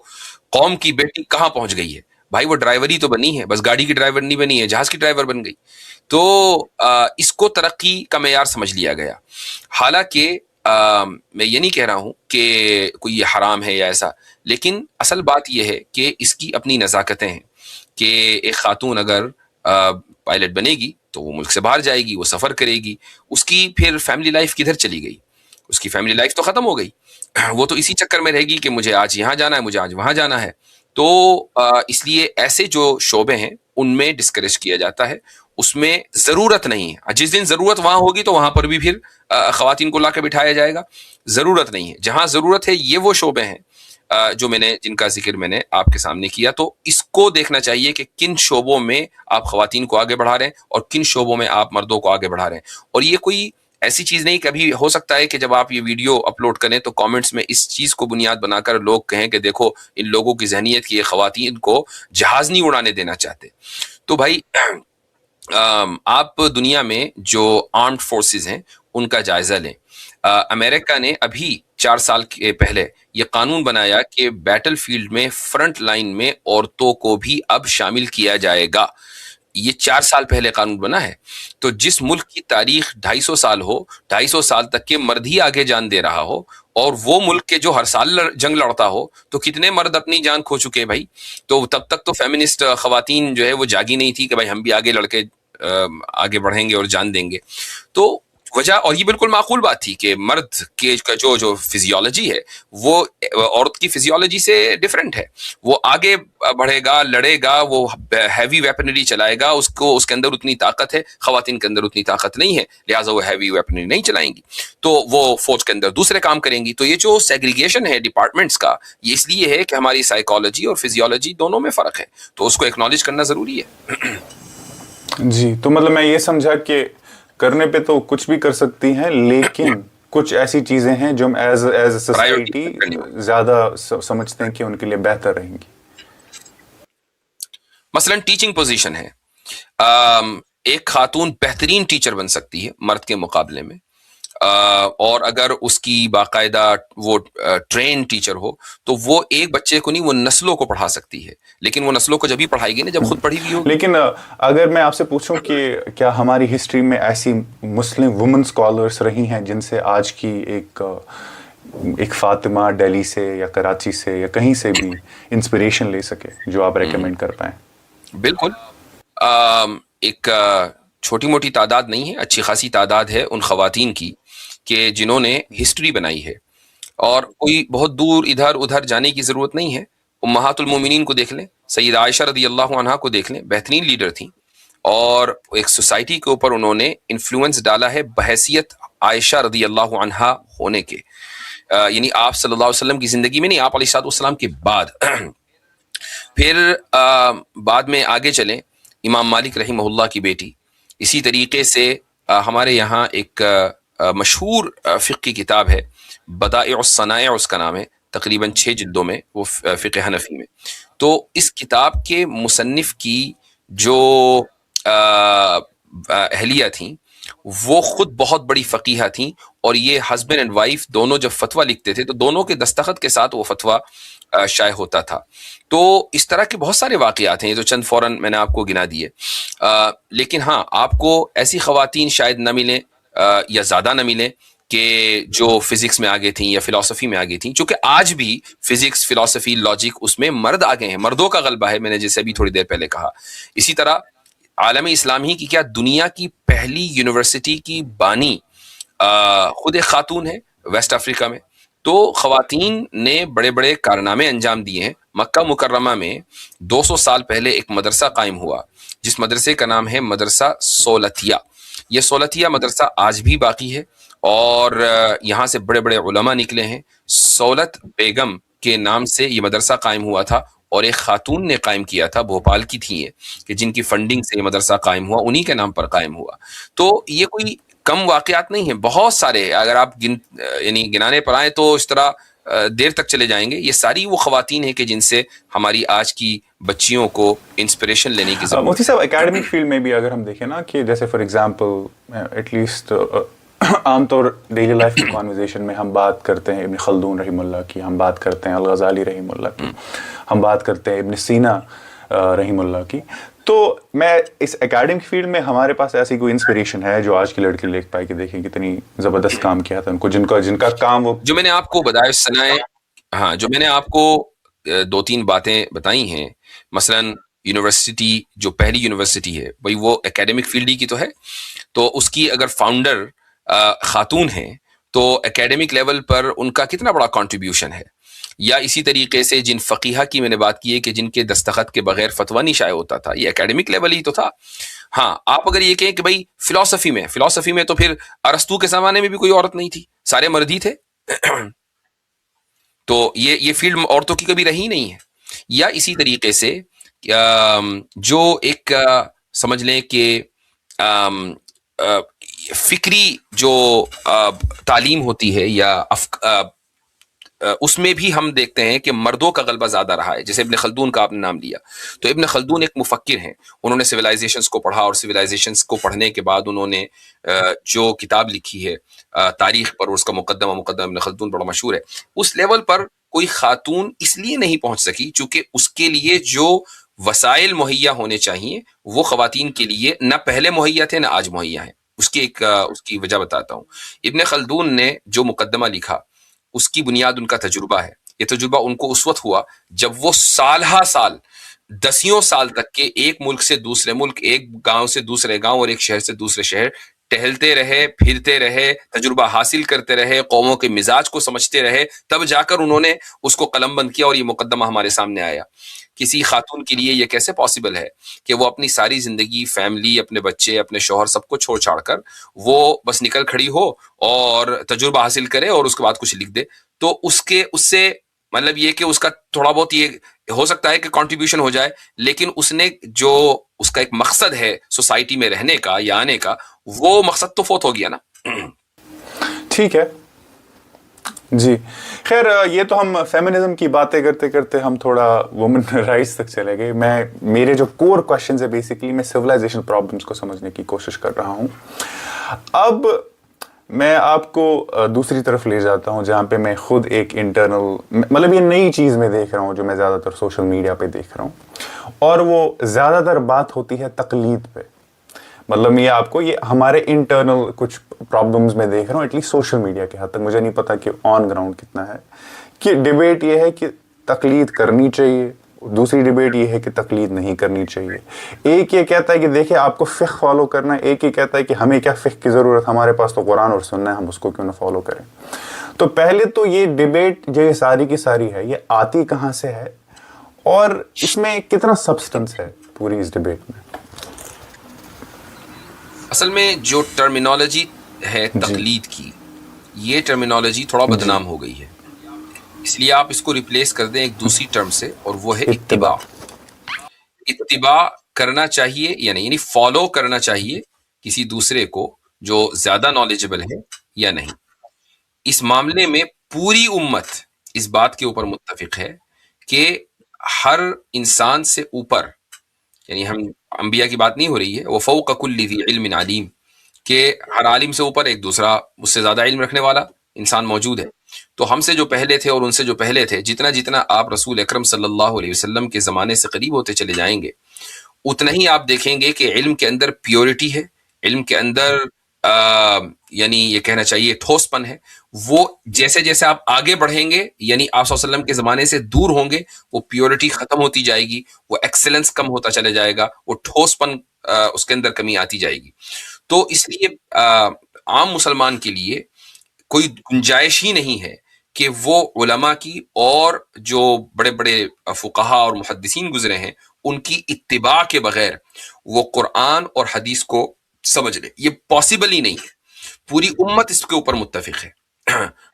قوم کی بیٹی کہاں پہنچ گئی ہے. بھائی وہ ڈرائیور ہی تو بنی ہے، بس گاڑی کی ڈرائیور نہیں بنی ہے، جہاز کی ڈرائیور بن گئی. تو اس کو ترقی کا معیار سمجھ لیا گیا. حالانکہ میں یہ نہیں کہہ رہا ہوں کہ کوئی یہ حرام ہے یا ایسا، لیکن اصل بات یہ ہے کہ اس کی اپنی نزاکتیں ہیں کہ ایک خاتون اگر پائلٹ بنے گی تو وہ ملک سے باہر جائے گی، وہ سفر کرے گی، اس کی پھر فیملی لائف کدھر چلی گئی؟ اس کی فیملی لائف تو ختم ہو گئی. وہ تو اسی چکر میں رہے گی کہ مجھے آج یہاں جانا ہے، مجھے آج وہاں جانا ہے. تو اس لیے ایسے جو شعبے ہیں ان میں ڈسکریج کیا جاتا ہے. اس میں ضرورت نہیں ہے. جس دن ضرورت وہاں ہوگی تو وہاں پر بھی پھر خواتین کو لا کے بٹھایا جائے گا. ضرورت نہیں ہے. جہاں ضرورت ہے یہ وہ شعبے ہیں جو جن کا ذکر میں نے آپ کے سامنے کیا. تو اس کو دیکھنا چاہیے کہ کن شعبوں میں آپ خواتین کو آگے بڑھا رہے ہیں اور کن شعبوں میں آپ مردوں کو آگے بڑھا رہے ہیں. اور یہ کوئی ایسی چیز نہیں، کبھی ہو سکتا ہے کہ جب آپ یہ ویڈیو اپلوڈ کریں تو کامنٹس میں اس چیز کو بنیاد بنا کر لوگ کہیں کہ دیکھو ان لوگوں کی ذہنیت کی، یہ خواتین کو جہاز نہیں اڑانے دینا چاہتے. تو بھائی آپ دنیا میں جو آرمڈ فورسز ہیں ان کا جائزہ لیں. امریکہ نے ابھی 4 سال کے پہلے یہ قانون بنایا کہ بیٹل فیلڈ میں فرنٹ لائن میں عورتوں کو بھی اب شامل کیا جائے گا. یہ 4 سال پہلے قانون بنا ہے. تو جس ملک کی تاریخ 250 سال ہو، 250 سال تک کے مرد ہی آگے جان دے رہا ہو، اور وہ ملک کے جو ہر سال جنگ لڑتا ہو، تو کتنے مرد اپنی جان کھو چکے بھائی. تو تب تک تو فیمنسٹ خواتین جو ہے وہ جاگی نہیں تھی کہ بھائی ہم بھی آگے لڑ کے آگے بڑھیں گے اور جان دیں گے. تو وجہ، اور یہ بالکل معقول بات تھی کہ مرد کے جو فزیولوجی ہے وہ عورت کی فزیولوجی سے ڈیفرنٹ ہے. وہ آگے بڑھے گا، لڑے گا، وہ ہیوی ویپنری چلائے گا، اس کے اندر اتنی طاقت ہے. خواتین کے اندر اتنی طاقت نہیں ہے، لہٰذا وہ ہیوی ویپنری نہیں چلائیں گی. تو وہ فوج کے اندر دوسرے کام کریں گی. تو یہ جو سیگریگیشن ہے ڈپارٹمنٹس کا، یہ اس لیے ہے کہ ہماری سائیکالوجی اور فزیولوجی دونوں میں فرق ہے. تو اس کو ایکنالج کرنا ضروری ہے. جی، تو مطلب میں یہ سمجھا کہ کرنے پہ تو کچھ بھی کر سکتی ہیں، لیکن کچھ ایسی چیزیں ہیں جو ہم ایز اے سوسائٹی زیادہ سمجھتے ہیں کہ ان کے لیے بہتر رہیں گی. مثلا ٹیچنگ پوزیشن ہے. ایک خاتون بہترین ٹیچر بن سکتی ہے مرد کے مقابلے میں، اور اگر اس کی باقاعدہ وہ ٹرین ٹیچر ہو تو وہ ایک بچے کو نہیں، وہ نسلوں کو پڑھا سکتی ہے. لیکن وہ نسلوں کو جب ہی پڑھائے گی نا جب خود پڑھی ہوئی ہوگی. لیکن اگر میں آپ سے پوچھوں کہ کیا ہماری ہسٹری میں ایسی مسلم وومن اسکالرس رہی ہیں جن سے آج کی ایک فاطمہ دہلی سے یا کراچی سے یا کہیں سے بھی انسپریشن لے سکے جو آپ ریکمینڈ کر پائیں؟ بالکل. ایک چھوٹی موٹی تعداد نہیں ہے، اچھی خاصی تعداد ہے ان خواتین کی کہ جنہوں نے ہسٹری بنائی ہے. اور کوئی بہت دور ادھر ادھر جانے کی ضرورت نہیں ہے. امہات المومنین کو دیکھ لیں، سیدہ عائشہ رضی اللہ عنہا کو دیکھ لیں، بہترین لیڈر تھیں، اور ایک سوسائٹی کے اوپر انہوں نے انفلوئنس ڈالا ہے بحیثیت عائشہ رضی اللہ عنہا ہونے کے، یعنی آپ صلی اللہ علیہ وسلم کی زندگی میں نہیں، آپ علیہ السلام کے بعد۔ پھر بعد میں آگے چلیں، امام مالک رحمہ اللہ کی بیٹی، اسی طریقے سے ہمارے یہاں ایک مشہور فقہ کی کتاب ہے بدائع الصنائع، اس کا نام ہے، تقریباً 6 جلدوں میں، وہ فقہ حنفی میں۔ تو اس کتاب کے مصنف کی جو اہلیہ تھیں وہ خود بہت بڑی فقیہہ تھیں، اور یہ ہسبینڈ اینڈ وائف دونوں جب فتویٰ لکھتے تھے تو دونوں کے دستخط کے ساتھ وہ فتویٰ شائع ہوتا تھا۔ تو اس طرح کے بہت سارے واقعات ہیں، یہ تو چند فوراً میں نے آپ کو گنا دیے، لیکن ہاں آپ کو ایسی خواتین شاید نہ ملیں یا زیادہ نہ ملیں کہ جو فزکس میں آگے تھیں یا فلسفی میں آگے تھیں، چونکہ آج بھی فزکس، فلسفی، لاجک، اس میں مرد آگے ہیں، مردوں کا غلبہ ہے، میں نے جیسے ابھی تھوڑی دیر پہلے کہا۔ اسی طرح عالم اسلام ہی کی کیا، دنیا کی پہلی یونیورسٹی کی بانی خود ایک خاتون ہے ویسٹ افریقہ میں۔ تو خواتین نے بڑے بڑے کارنامے انجام دیے ہیں۔ مکہ مکرمہ میں 200 سال پہلے ایک مدرسہ قائم ہوا جس مدرسے کا نام ہے مدرسہ سولتیہ۔ یہ سولتیہ مدرسہ آج بھی باقی ہے، اور یہاں سے بڑے بڑے علماء نکلے ہیں۔ سولت بیگم کے نام سے یہ مدرسہ قائم ہوا تھا، اور ایک خاتون نے قائم کیا تھا، بھوپال کی تھی یہ، کہ جن کی فنڈنگ سے یہ مدرسہ قائم ہوا، انہی کے نام پر قائم ہوا۔ تو یہ کوئی کم واقعات نہیں ہیں، بہت سارے، اگر آپ یعنی گنانے پر آئیں تو اس طرح دیر تک چلے جائیں گے۔ یہ ساری وہ خواتین ہیں کہ جن سے ہماری آج کی بچیوں کو انسپریشن لینے کی ضرورت ہے۔ مفتی صاحب، اکیڈمک فیلڈ میں بھی اگر ہم دیکھیں نا کہ جیسے فار ایگزامپل ایٹ لیسٹ عام طور ڈیلی لائف کی کانورزیشن میں ہم بات کرتے ہیں ابن خلدون رحمہ اللہ کی، ہم بات کرتے ہیں الغزالی رحمہ اللہ کی، ہم بات کرتے ہیں ابن سینا رحمہ اللہ کی، تو میں اس اکیڈمک فیلڈ میں ہمارے پاس ایسی کوئی انسپریشن ہے جو آج کی لڑکی لکھ پائے کہ دیکھیں کتنی زبردست کام کیا تھا ان کو، جن کا کام وہ جو میں نے آپ کو بدائع الصنائع، ہاں جو میں نے آپ کو 2-3 باتیں بتائی ہیں، مثلا یونیورسٹی جو پہلی یونیورسٹی ہے بھائی وہ اکیڈمک فیلڈ ہی کی تو ہے، تو اس کی اگر فاؤنڈر خاتون ہیں تو اکیڈمک لیول پر ان کا کتنا بڑا کنٹریبیوشن ہے۔ یا اسی طریقے سے جن فقیہہ کی میں نے بات کی ہے کہ جن کے دستخط کے بغیر فتویٰ نہیں شائع ہوتا تھا، یہ اکیڈمک لیول ہی تو تھا۔ ہاں آپ اگر یہ کہیں کہ بھائی فلسفی میں تو پھر ارسطو کے زمانے میں بھی کوئی عورت نہیں تھی، سارے مرد ہی تھے، تو یہ فیلڈ عورتوں کی کبھی رہی نہیں ہے۔ یا اسی طریقے سے جو ایک سمجھ لیں کہ فکری جو تعلیم ہوتی ہے یا اس میں بھی ہم دیکھتے ہیں کہ مردوں کا غلبہ زیادہ رہا ہے۔ جیسے ابن خلدون کا آپ نے نام لیا، تو ابن خلدون ایک مفکر ہیں، انہوں نے سویلائزیشنز کو پڑھا، اور سویلائزیشنز کو پڑھنے کے بعد انہوں نے جو کتاب لکھی ہے تاریخ پر، اس کا مقدمہ ابن خلدون بڑا مشہور ہے۔ اس لیول پر کوئی خاتون اس لیے نہیں پہنچ سکی چونکہ اس کے لیے جو وسائل مہیا ہونے چاہیے وہ خواتین کے لیے نہ پہلے مہیا تھے نہ آج مہیا ہیں۔ اس کی وجہ بتاتا ہوں۔ ابن خلدون نے جو مقدمہ لکھا اس کی بنیاد ان کا تجربہ ہے۔ یہ تجربہ ان کو اس وقت ہوا جب وہ سالہ سال، دسیوں سال تک کے ایک ملک سے دوسرے ملک، ایک گاؤں سے دوسرے گاؤں اور ایک شہر سے دوسرے شہر ٹہلتے رہے، پھرتے رہے، تجربہ حاصل کرتے رہے، قوموں کے مزاج کو سمجھتے رہے، تب جا کر انہوں نے اس کو قلم بند کیا اور یہ مقدمہ ہمارے سامنے آیا۔ کسی خاتون کے لیے یہ کیسے پاسبل ہے کہ وہ اپنی ساری زندگی، فیملی، اپنے بچے، اپنے شوہر، سب کو چھوڑ چھاڑ کر وہ بس نکل کھڑی ہو اور تجربہ حاصل کرے اور اس کے بعد کچھ لکھ دے؟ تو اس سے مطلب یہ کہ اس کا تھوڑا بہت یہ ہو سکتا ہے کہ کنٹریبیوشن ہو جائے، لیکن اس نے جو اس کا ایک مقصد ہے سوسائٹی میں رہنے کا یا آنے کا، وہ مقصد تو فوت ہو گیا نا۔ ٹھیک ہے جی، خیر یہ تو ہم فیمنزم کی باتیں کرتے کرتے ہم تھوڑا وومن رائٹس تک چلے گئے۔ میرے جو کور کوشچنز ہے بیسیکلی میں سویلائزیشن پرابلمس کو سمجھنے کی کوشش کر رہا ہوں۔ اب میں آپ کو دوسری طرف لے جاتا ہوں جہاں پہ میں خود ایک انٹرنل، مطلب یہ نئی چیز میں دیکھ رہا ہوں جو میں زیادہ تر سوشل میڈیا پہ دیکھ رہا ہوں، اور وہ زیادہ تر بات ہوتی ہے تقلید پہ۔ مطلب یہ آپ کو یہ ہمارے انٹرنل کچھ پرابلمز میں دیکھ رہا ہوں، ایٹ لیسٹ سوشل میڈیا کے حد تک، مجھے نہیں پتا کہ آن گراؤنڈ کتنا ہے، کہ ڈیبیٹ یہ ہے کہ تقلید کرنی چاہیے، دوسری ڈیبیٹ یہ ہے کہ تقلید نہیں کرنی چاہیے۔ ایک یہ کہتا ہے کہ دیکھیں آپ کو فقہ فالو کرنا ہے، ایک یہ کہتا ہے کہ ہمیں کیا فقہ کی ضرورت، ہمارے پاس تو قرآن اور سننا ہے، ہم اس کو کیوں نہ فالو کریں۔ تو پہلے تو یہ ڈیبیٹ جو یہ ساری کی ساری ہے یہ آتی کہاں سے ہے، اور اس میں کتنا سبسٹنس ہے پوری اس ڈیبیٹ میں؟ اصل میں جو ٹرمینالوجی ہے جی تقلید کی، یہ ٹرمینالوجی تھوڑا جی، بدنام ہو گئی ہے، اس لیے آپ اس کو ریپلیس کر دیں ایک دوسری ٹرم سے، اور وہ ہے اتباع. اتباع. اتباع کرنا چاہیے یا نہیں، یعنی فالو کرنا چاہیے کسی دوسرے کو جو زیادہ نالجبل ہے یا نہیں. اس معاملے میں پوری امت اس بات کے اوپر متفق ہے کہ ہر انسان سے اوپر، یعنی ہم انبیاء کی بات نہیں ہو رہی ہے، وہ فوق کل ذی علم علیم، کہ ہر عالم سے اوپر ایک دوسرا اس سے زیادہ علم رکھنے والا انسان موجود ہے. تو ہم سے جو پہلے تھے اور ان سے جو پہلے تھے، جتنا جتنا آپ رسول اکرم صلی اللہ علیہ وسلم کے زمانے سے قریب ہوتے چلے جائیں گے، اتنا ہی آپ دیکھیں گے کہ علم کے اندر پیورٹی ہے، علم کے اندر یعنی یہ کہنا چاہیے ٹھوس پن ہے. وہ جیسے جیسے آپ آگے بڑھیں گے، یعنی آپ صلی اللہ علیہ وسلم کے زمانے سے دور ہوں گے، وہ پیورٹی ختم ہوتی جائے گی، وہ ایکسلنس کم ہوتا چلے جائے گا، وہ ٹھوس پن اس کے اندر کمی آتی جائے گی. تو اس لیے عام مسلمان کے لیے کوئی گنجائش ہی نہیں ہے کہ وہ علماء کی اور جو بڑے بڑے فقہا اور محدثین گزرے ہیں ان کی اتباع کے بغیر وہ قرآن اور حدیث کو سمجھ لے. یہ پاسبل ہی نہیں ہے. پوری امت اس کے اوپر متفق ہے.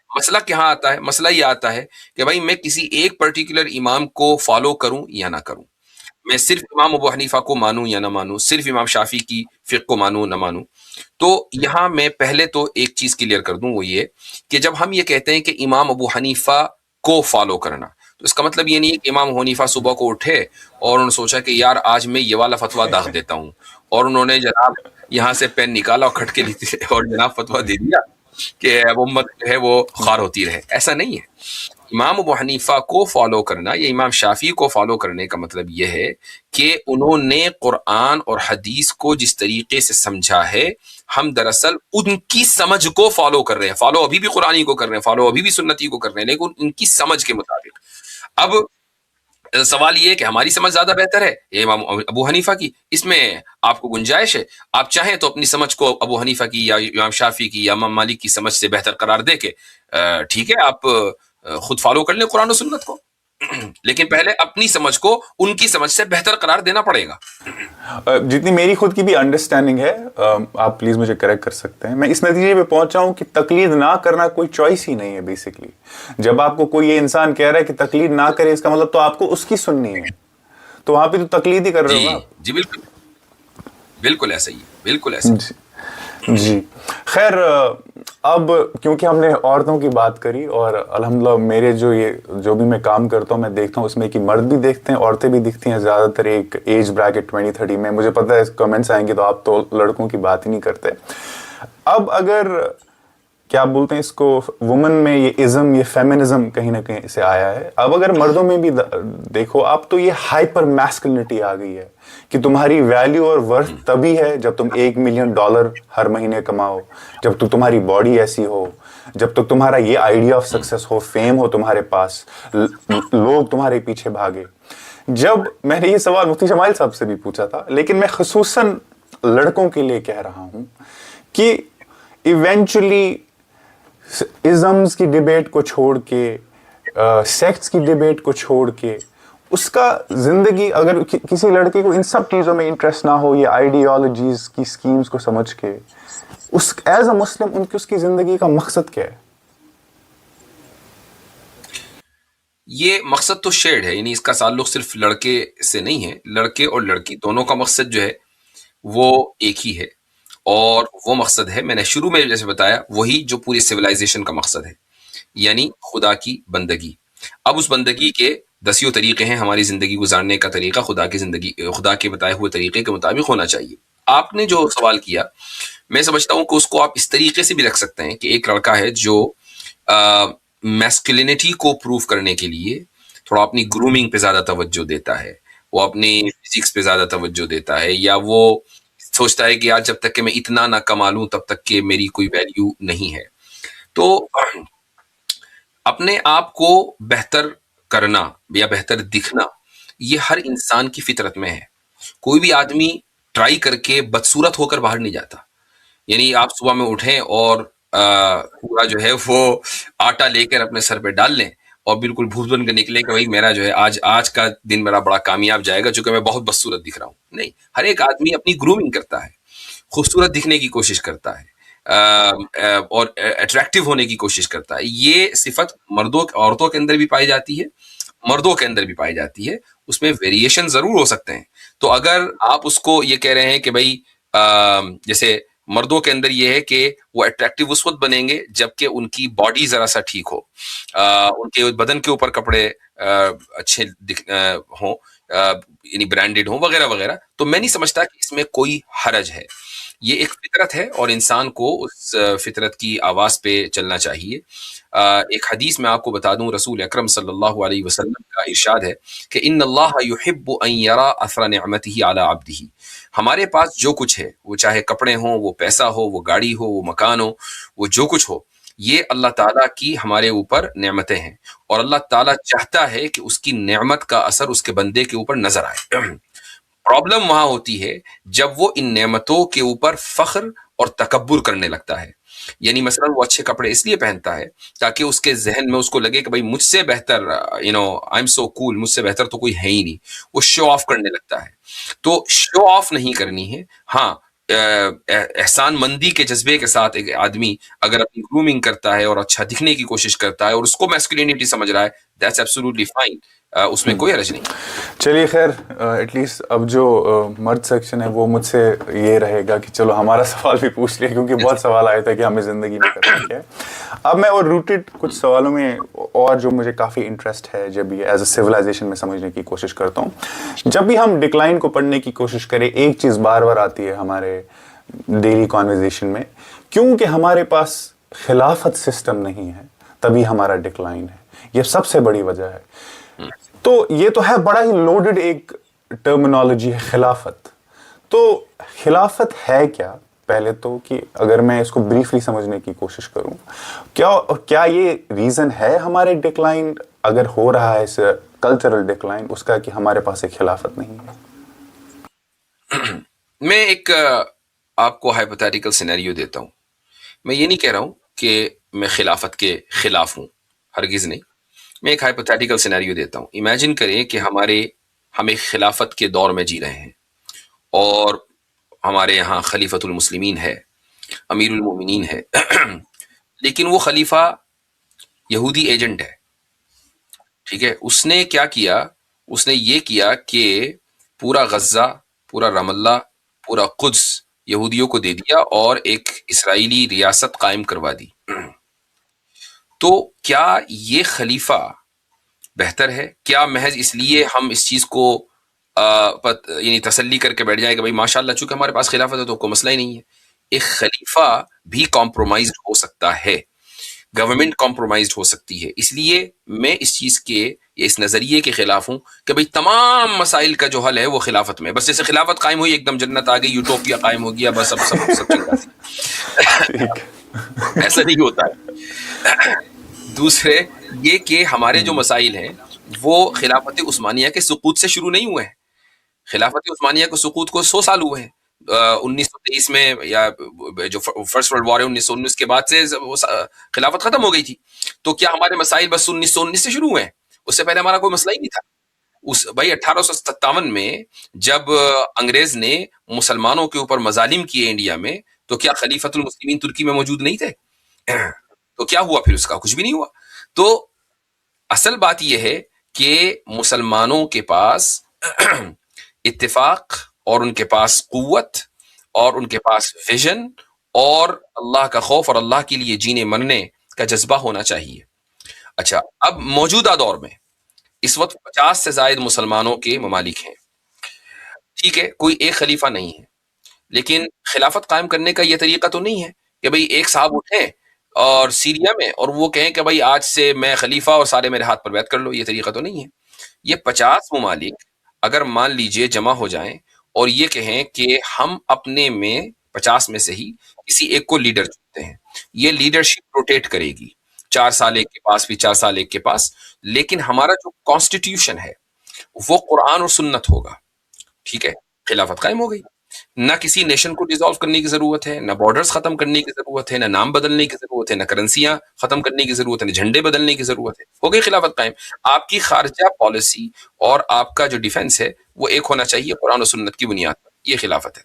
مسئلہ کہاں آتا ہے؟ مسئلہ یہ آتا ہے کہ بھائی میں کسی ایک پرٹیکولر امام کو فالو کروں یا نہ کروں، میں صرف امام ابو حنیفہ کو مانوں یا نہ مانوں، صرف امام شافعی کی فقہ کو مانوں نہ مانوں. تو یہاں میں پہلے تو ایک چیز کلیئر کر دوں، وہ یہ کہ جب ہم یہ کہتے ہیں کہ امام ابو حنیفہ کو فالو کرنا، تو اس کا مطلب یہ نہیں ہے کہ امام ابو حنیفہ صبح کو اٹھے اور انہوں نے سوچا کہ یار آج میں یہ والا فتویٰ داغ دیتا ہوں، اور انہوں نے جناب یہاں سے پین نکالا اور کھٹ کے اور جناب فتویٰ دے دیا کہ امت جو ہے وہ خار ہوتی رہے. ایسا نہیں ہے. امام ابو حنیفہ کو فالو کرنا یا امام شافعی کو فالو کرنے کا مطلب یہ ہے کہ انہوں نے قرآن اور حدیث کو جس طریقے سے سمجھا ہے، ہم دراصل ان کی سمجھ کو فالو کر رہے ہیں. فالو ابھی بھی قرآنی کو کر رہے ہیں، فالو ابھی بھی سنتی کو کر رہے ہیں، لیکن ان کی سمجھ کے مطابق. اب سوال یہ ہے کہ ہماری سمجھ زیادہ بہتر ہے یہ امام ابو حنیفہ کی، اس میں آپ کو گنجائش ہے. آپ چاہیں تو اپنی سمجھ کو ابو حنیفہ کی یا امام شافعی کی یا امام مالک کی سمجھ سے بہتر قرار دے کے ٹھیک ہے آپ خود فالو کر لیں قرآن و سنت کو، لیکن پہلے اپنی سمجھ کو ان کی سمجھ سے بہتر قرار دینا پڑے گا. جتنی میری خود کی بھی انڈرسٹینڈنگ ہے، آپ پلیز مجھے کریکٹ کر سکتے ہیں، میں اس نتیجے پہ پہنچا ہوں کہ تقلید نہ کرنا کوئی چوائس ہی نہیں ہے. بیسکلی جب آپ کو کوئی یہ انسان کہہ رہا ہے کہ تقلید نہ کرے، اس کا مطلب تو آپ کو اس کی سننی ہے، تو وہاں پہ تو تقلید ہی کر رہے ہو جی آپ. جی بالکل بالکل ایسا ہی ہے، بالکل ایسا ہی. جی خیر، اب کیونکہ ہم نے عورتوں کی بات کری، اور الحمدللہ میرے جو بھی میں کام کرتا ہوں میں دیکھتا ہوں اس میں کہ مرد بھی دیکھتے ہیں، عورتیں بھی دکھتی ہیں زیادہ تر ایک ایج بریکٹ 20-30 میں. مجھے پتا ہے کمنٹس آئیں گے تو آپ تو لڑکوں کی بات ہی نہیں کرتے. اب اگر کیا بولتے ہیں اس کو، وومن میں یہ ازم، یہ فیمنزم کہیں نہ کہیں سے آیا ہے. اب اگر مردوں میں بھی دیکھو اب تو یہ ہائپر میسکلنٹی آ گئی ہے کہ تمہاری ویلیو اور ورتھ تبھی ہے جب تم $1 ملین ہر مہینے کماؤ، جب تو تمہاری باڈی ایسی ہو، جب تک تمہارا یہ آئیڈیا آف سکسیس ہو، فیم ہو تمہارے پاس، لوگ تمہارے پیچھے بھاگے. جب میں نے یہ سوال مفتی شمائل صاحب سے بھی پوچھا تھا، لیکن میں خصوصاً لڑکوں کے لیے کہہ رہا ہوں کہ ایونچولی ازمز کی ڈیبیٹ کو چھوڑ کے، سیکٹس کی ڈیبیٹ کو چھوڑ کے، اس کا زندگی اگر کسی لڑکے کو ان سب چیزوں میں انٹرسٹ نہ ہو، یہ آئیڈیالوجیز کی سکیمز کو سمجھ کے، ایز اے مسلم اس کی زندگی کا مقصد کیا ہے؟ یہ مقصد تو شیئرڈ ہے، یعنی اس کا تعلق صرف لڑکے سے نہیں ہے، لڑکے اور لڑکی دونوں کا مقصد جو ہے وہ ایک ہی ہے، اور وہ مقصد ہے میں نے شروع میں جیسے بتایا وہی جو پوری سویلائزیشن کا مقصد ہے، یعنی خدا کی بندگی. اب اس بندگی کے دسیوں طریقے ہیں، ہماری زندگی گزارنے کا طریقہ خدا کے بتائے ہوئے طریقے کے مطابق ہونا چاہیے. آپ نے جو سوال کیا میں سمجھتا ہوں کہ اس کو آپ اس طریقے سے بھی رکھ سکتے ہیں کہ ایک لڑکا ہے جو میسکلینٹی کو پروف کرنے کے لیے تھوڑا اپنی گرومنگ پہ زیادہ توجہ دیتا ہے، وہ اپنی فزکس پہ زیادہ توجہ دیتا ہے، یا وہ سوچتا ہے کہ آج جب تک کہ میں اتنا نہ کما لوں تب تک کہ میری کوئی ویلیو نہیں ہے. تو اپنے آپ کو بہتر کرنا یا بہتر دکھنا یہ ہر انسان کی فطرت میں ہے. کوئی بھی آدمی ٹرائی کر کے بدصورت ہو کر باہر نہیں جاتا. یعنی آپ صبح میں اٹھیں اور پورا جو ہے وہ آٹا لے کر اپنے سر پہ ڈال لیں اور بالکل بھوت بن کے نکلے کہ بھائی میرا جو ہے آج کا دن میرا بڑا کامیاب جائے گا چونکہ میں بہت بدصورت دکھ رہا ہوں. نہیں، ہر ایک آدمی اپنی گرومنگ کرتا ہے، خوبصورت دکھنے کی کوشش کرتا ہے، اور اٹریکٹیو ہونے کی کوشش کرتا ہے. یہ صفت عورتوں کے اندر بھی پائی جاتی ہے، مردوں کے اندر بھی پائی جاتی ہے. اس میں ویریشن ضرور ہو سکتے ہیں. تو اگر آپ اس کو یہ کہہ رہے ہیں کہ بھائی جیسے مردوں کے اندر یہ ہے کہ وہ اٹریکٹیو اس وقت بنیں گے جبکہ ان کی باڈی ذرا سا ٹھیک ہو، ان کے بدن کے اوپر کپڑے اچھے ہوں، یعنی برانڈیڈ ہوں وغیرہ وغیرہ. تو میں نہیں سمجھتا کہ اس میں کوئی حرج ہے. یہ ایک فطرت ہے اور انسان کو اس فطرت کی آواز پہ چلنا چاہیے. ایک حدیث میں آپ کو بتا دوں، رسول اکرم صلی اللہ علیہ وسلم کا ارشاد ہے کہ ان اللہ یحب ان یرا اثر نعمته علی عبده. ہمارے پاس جو کچھ ہے، وہ چاہے کپڑے ہوں، وہ پیسہ ہو، وہ گاڑی ہو، وہ مکان ہو، وہ جو کچھ ہو، یہ اللہ تعالیٰ کی ہمارے اوپر نعمتیں ہیں، اور اللہ تعالیٰ چاہتا ہے کہ اس کی نعمت کا اثر اس کے بندے کے اوپر نظر آئے. پرابلم وہاں ہوتی ہے جب وہ ان نعمتوں کے اوپر فخر اور تکبر کرنے لگتا ہے. یعنی مثلا وہ اچھے کپڑے اس لیے پہنتا ہے تاکہ اس کے ذہن میں اس کو لگے کہ بھائی مجھ سے بہتر آئی ایم سو کول، مجھ سے بہتر تو کوئی ہے ہی نہیں. وہ شو آف کرنے لگتا ہے. تو شو آف نہیں کرنی ہے. ہاں، احسان مندی کے جذبے کے ساتھ ایک آدمی اگر اپنی گرومنگ کرتا ہے اور اچھا دکھنے کی کوشش کرتا ہے اور اس کو میسکولینٹی سمجھ رہا ہے، دیٹس ایبسولوٹلی فائن. اس میں کوئی حرج نہیں. چلیے خیر، ایٹ لیسٹ اب جو مرد سیکشن ہے وہ مجھ سے یہ رہے گا کہ چلو ہمارا سوال بھی پوچھ لیا، کیونکہ بہت سوال آئے تھے کہ ہمیں زندگی میں کرنا کیا ہے. اب میں اور روٹیڈ کچھ سوالوں میں اور جو مجھے کافی انٹرسٹ ہے جب یہ ایز اے سویلائزیشن میں سمجھنے کی کوشش کرتا ہوں. جب بھی ہم ڈکلائن کو پڑھنے کی کوشش کریں، ایک چیز بار بار آتی ہے ہمارے ڈیلی کانورزیشن میں، کیونکہ ہمارے پاس خلافت سسٹم نہیں ہے تبھی ہمارا ڈکلائن ہے. یہ سب سے بڑی وجہ ہے. تو یہ تو ہے بڑا ہی لوڈڈ ایک ٹرمینالوجی ہے خلافت. تو خلافت ہے کیا پہلے تو، کہ اگر میں اس کو بریفلی سمجھنے کی کوشش کروں، کیا یہ ریزن ہے ہمارے ڈکلائن اگر ہو رہا ہے اس کلچرل ڈکلائن اس کا، کہ ہمارے پاس ایک خلافت نہیں ہے؟ میں ایک آپ کو ہائپوتھیٹیکل سینیریو دیتا ہوں. میں یہ نہیں کہہ رہا ہوں کہ میں خلافت کے خلاف ہوں، ہرگز نہیں. میں ایک ہائپوتھیٹیکل سینیریو دیتا ہوں. امیجن کریں کہ ہم ایک خلافت کے دور میں جی رہے ہیں اور ہمارے یہاں خلیفۃ المسلمین ہے، امیر المومنین ہے، لیکن وہ خلیفہ یہودی ایجنٹ ہے. ٹھیک ہے، اس نے کیا کیا؟ اس نے یہ کیا کہ پورا غزہ، پورا رام اللہ، پورا قدس یہودیوں کو دے دیا اور ایک اسرائیلی ریاست قائم کروا دی. تو کیا یہ خلیفہ بہتر ہے؟ کیا محض اس لیے ہم اس چیز کو یعنی تسلی کر کے بیٹھ جائیں کہ بھائی ماشاء اللہ چونکہ ہمارے پاس خلافت ہے تو کوئی مسئلہ ہی نہیں ہے؟ ایک خلیفہ بھی کمپرومائزڈ ہو سکتا ہے، گورنمنٹ کمپرومائزڈ ہو سکتی ہے. اس لیے میں اس چیز کے، اس نظریے کے خلاف ہوں کہ بھئی تمام مسائل کا جو حل ہے وہ خلافت میں. بس جیسے خلافت قائم ہوئی ایک دم جنت آ گئی، یوٹوپیا قائم ہو گیا، بس اب سب چل جاتی. ایسا نہیں ہوتا ہے. دوسرے یہ کہ ہمارے جو مسائل ہیں وہ خلافت عثمانیہ کے سقوط سے شروع نہیں ہوئے ہیں. خلافت عثمانیہ کے سقوط کو 100 سال ہوئے ہیں. 1923 میں، یا جو فرسٹ ورلڈ وار ہے 1919 کے بعد سے خلافت ختم ہو گئی تھی. تو کیا ہمارے مسائل بس 1919 سے شروع ہوئے ہیں؟ اس سے پہلے ہمارا کوئی مسئلہ ہی نہیں تھا. بھائی 1857 میں جب انگریز نے مسلمانوں کے اوپر مظالم کیے انڈیا میں، تو کیا خلیفۃ المسلمین ترکی میں موجود نہیں تھے؟ تو کیا ہوا پھر؟ اس کا کچھ بھی نہیں ہوا. تو اصل بات یہ ہے کہ مسلمانوں کے پاس اتفاق اور ان کے پاس قوت اور ان کے پاس ویژن اور اللہ کا خوف اور اللہ کے لیے جینے مرنے کا جذبہ ہونا چاہیے. اچھا، اب موجودہ دور میں اس وقت 50 سے زائد مسلمانوں کے ممالک ہیں. ٹھیک ہے، کوئی ایک خلیفہ نہیں ہے، لیکن خلافت قائم کرنے کا یہ طریقہ تو نہیں ہے کہ بھئی ایک صاحب اٹھیں اور سیریا میں اور وہ کہیں کہ بھئی آج سے میں خلیفہ اور سارے میرے ہاتھ پر بیعت کر لو. یہ طریقہ تو نہیں ہے. یہ 50 ممالک اگر مان لیجئے جمع ہو جائیں اور یہ کہیں کہ ہم اپنے میں 50 میں سے ہی کسی ایک کو لیڈر چنتے ہیں، یہ لیڈرشپ روٹیٹ کرے گی، 4 سال ایک کے پاس، پھر 4 سال ایک کے پاس، لیکن ہمارا جو کانسٹیٹیوشن ہے وہ قرآن اور سنت ہوگا. ٹھیک ہے، خلافت قائم ہو گئی. نہ کسی نیشن کو ڈیزالو کرنے کی ضرورت ہے، نہ بارڈرز ختم کرنے کی ضرورت ہے، نہ نام بدلنے کی ضرورت ہے، نہ کرنسیاں ختم کرنے کی ضرورت ہے، نہ جھنڈے بدلنے کی ضرورت ہے. ہو گئی خلافت قائم. آپ کی خارجہ پالیسی اور آپ کا جو ڈیفنس ہے وہ ایک ہونا چاہیے قرآن و سنت کی بنیاد پر. یہ خلافت ہے.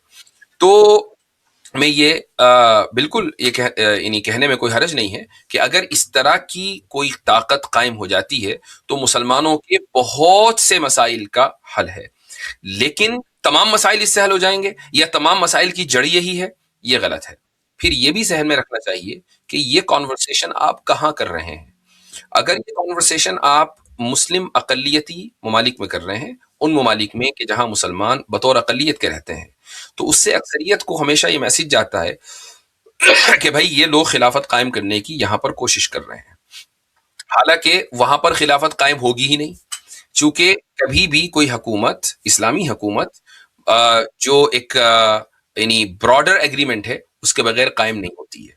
تو میں یہ بالکل یہ یعنی کہنے میں کوئی حرج نہیں ہے کہ اگر اس طرح کی کوئی طاقت قائم ہو جاتی ہے تو مسلمانوں کے بہت سے مسائل کا حل ہے. لیکن تمام مسائل اس سے حل ہو جائیں گے یا تمام مسائل کی جڑ یہی ہے، یہ غلط ہے. پھر یہ بھی ذہن میں رکھنا چاہیے کہ یہ کانورسیشن آپ کہاں کر رہے ہیں. اگر یہ کانورسیشن آپ مسلم اقلیتی ممالک میں کر رہے ہیں، ان ممالک میں کہ جہاں مسلمان بطور اقلیت کے رہتے ہیں، تو اس سے اکثریت کو ہمیشہ یہ میسج جاتا ہے کہ بھائی یہ لوگ خلافت قائم کرنے کی یہاں پر کوشش کر رہے ہیں. حالانکہ وہاں پر خلافت قائم ہوگی ہی نہیں، چونکہ کبھی بھی کوئی حکومت، اسلامی حکومت جو ایک یعنی براڈر ایگریمنٹ ہے اس کے بغیر قائم نہیں ہوتی ہے.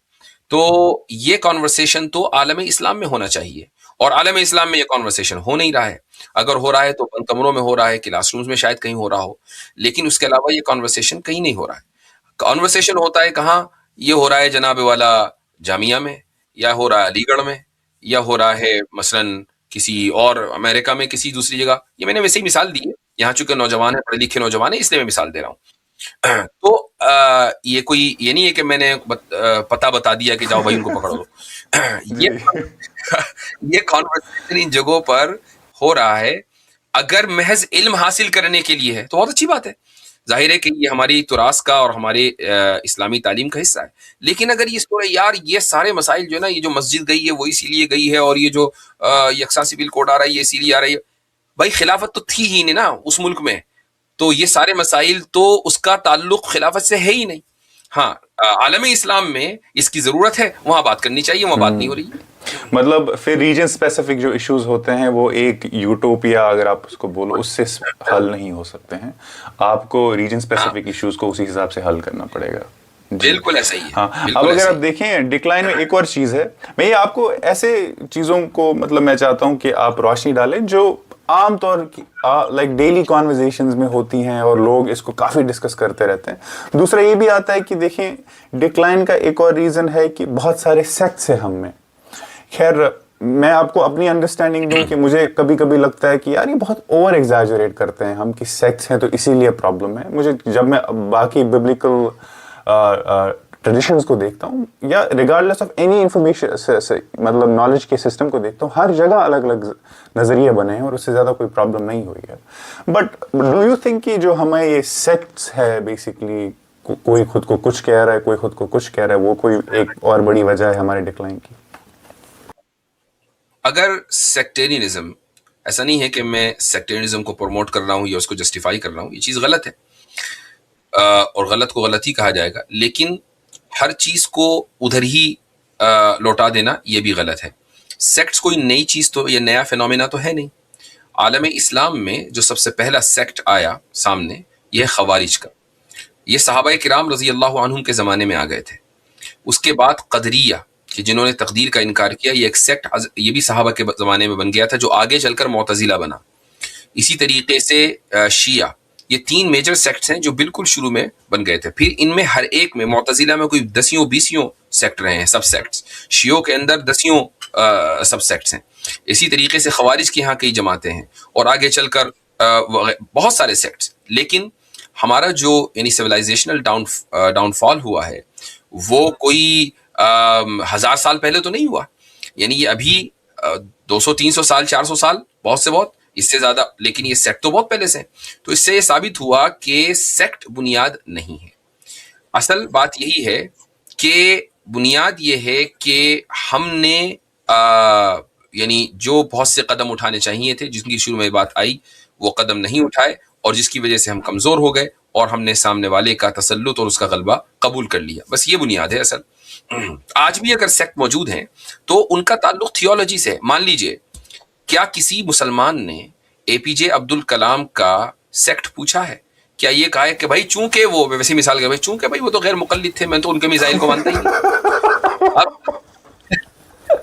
تو یہ کانورسیشن تو عالم اسلام میں ہونا چاہیے، اور عالم اسلام میں یہ کانورسیشن ہو نہیں رہا ہے. اگر ہو رہا ہے تو بند کمروں میں ہو رہا ہے، کلاس رومز میں شاید کہیں ہو رہا ہو، لیکن اس کے علاوہ یہ کانورسیشن کہیں نہیں ہو رہا ہے. کانورسیشن ہوتا ہے کہاں؟ یہ ہو رہا ہے جناب والا جامعہ میں، یا ہو رہا ہے علی گڑھ میں، یا ہو رہا ہے مثلا کسی اور امریکہ میں کسی دوسری جگہ. یہ میں نے ویسے ہی مثال دی ہے، یہاں چونکہ نوجوان ہیں، پڑھے لکھے نوجوان ہیں، اس لیے میں مثال دے رہا ہوں. تو یہ کوئی یہ نہیں ہے کہ میں نے پتہ بتا دیا کہ جاؤ بھائی ان کو پکڑ لو. جی یہ کانورسیشن ان جگہوں پر ہو رہا ہے اگر محض علم حاصل کرنے کے لیے ہے تو بہت اچھی بات ہے. ظاہر ہے کہ یہ ہماری تراث کا اور ہمارے اسلامی تعلیم کا حصہ ہے. لیکن اگر یہ سورہ یار یہ سارے مسائل جو ہے نا، یہ جو مسجد گئی ہے وہ اسی لیے گئی ہے، اور یہ جو یکساں سول کوڈ آ رہا ہے یہ اسی لیے آ رہی ہے، بھائی خلافت تو تھی ہی نہیں نا اس ملک میں، تو یہ سارے مسائل تو اس کا تعلق خلافت سے ہے ہی نہیں. ہاں عالم اسلام میں اس کی ضرورت ہے، وہاں بات کرنی چاہیے، وہاں بات نہیں ہو رہی ہے. مطلب پھر ریجن اسپیسیفک جو ایشوز ہوتے ہیں وہ ایک یوٹوپیا اگر آپ اس کو بولو اس سے حل نہیں ہو سکتے ہیں. آپ کو ریجن اسپیسیفک ایشوز کو اسی حساب سے حل کرنا پڑے گا. بالکل ایسا ہی ہے. ہاں اب اگر آپ دیکھیں ڈکلائن میں ایک اور چیز ہے، میں یہ آپ کو ایسے چیزوں کو مطلب میں چاہتا ہوں کہ آپ روشنی ڈالیں جو عام طور کی لائک ڈیلی کانورزیشنز میں ہوتی ہیں اور لوگ اس کو کافی ڈسکس کرتے رہتے ہیں. دوسرا یہ بھی آتا ہے کہ دیکھیں ڈکلائن کا ایک اور ریزن ہے کہ بہت سارے سیکٹس ہیں ہم میں. خیر میں آپ کو اپنی انڈرسٹینڈنگ دوں کہ مجھے کبھی کبھی لگتا ہے کہ یار یہ بہت اوور ایگزیجریٹ کرتے ہیں ہم کہ سیکٹس ہیں تو اسی لیے پرابلم ہے. مجھے جب میں باقی ببلیکل ٹریڈیشنز کو دیکھتا ہوں یا ریگارڈلیس آف اینی انفارمیشن مطلب نالج کے سسٹم کو دیکھتا ہوں، ہر جگہ الگ الگ نظریے بنے ہیں اور اس سے زیادہ کوئی پرابلم نہیں ہوئی ہے. بٹ ڈو یو تھنک کہ جو ہمیں یہ سیکٹس ہے بیسکلی کوئی خود کو کچھ کہہ رہا ہے کوئی خود کو کچھ کہہ رہا ہے، وہ کوئی ایک اور بڑی وجہ ہے ہمارے ڈکلائن کی؟ اگر سیکٹیرینزم، ایسا نہیں ہے کہ میں سیکٹیرینزم کو پروموٹ کر رہا ہوں یا اس کو جسٹیفائی کر رہا ہوں، یہ چیز غلط ہے اور غلط کو غلط ہی کہا جائے گا، لیکن ہر چیز کو ادھر ہی لوٹا دینا یہ بھی غلط ہے. سیکٹس کوئی نئی چیز تو یا نیا فینومینا تو ہے نہیں. عالم اسلام میں جو سب سے پہلا سیکٹ آیا سامنے یہ خوارج کا، یہ صحابہ کرام رضی اللہ عنہم کے زمانے میں آ گئے تھے. اس کے بعد قدریہ کہ جنہوں نے تقدیر کا انکار کیا، یہ ایک سیکٹ یہ بھی صحابہ کے زمانے میں بن گیا تھا جو آگے چل کر معتزلہ بنا. اسی طریقے سے شیعہ، یہ 3 میجر سیکٹس ہیں جو بالکل شروع میں بن گئے تھے. پھر ان میں ہر ایک میں معتزلہ میں کوئی 10-20 سیکٹ رہے ہیں، سب سیکٹس. شیعوں کے اندر 10 سب سیکٹس ہیں. اسی طریقے سے خوارج کے ہاں کئی جماعتیں ہیں، اور آگے چل کر بہت سارے سیکٹس. لیکن ہمارا جو یعنی سویلائزیشنل ڈاؤن فال ہوا ہے وہ کوئی 1000 سال پہلے تو نہیں ہوا، یعنی یہ ابھی 200-300 سال 400 سال بہت سے بہت اس سے زیادہ، لیکن یہ سیکٹ تو بہت پہلے سے. تو اس سے یہ ثابت ہوا کہ سیکٹ بنیاد نہیں ہے. اصل بات یہی ہے کہ بنیاد یہ ہے کہ ہم نے یعنی جو بہت سے قدم اٹھانے چاہیے تھے، جن کی شروع میں بات آئی وہ قدم نہیں اٹھائے، اور جس کی وجہ سے ہم کمزور ہو گئے اور ہم نے سامنے والے کا تسلط اور اس کا غلبہ قبول کر لیا. بس یہ بنیاد ہے اصل. آج بھی اگر سیکٹ موجود ہیں تو ان کا تعلق تھیولوجی سے. مان لیجئے کیا کسی مسلمان نے اے پی جے عبد الکلام کا سیکٹ پوچھا ہے؟ کیا یہ کہا ہے کہ بھائی چونکہ وہ ویسی مثال کہ بھائی چونکہ بھائی وہ تو غیر مقلد تھے، میں تو ان کے میزائل کو مانتا ہی نہیں.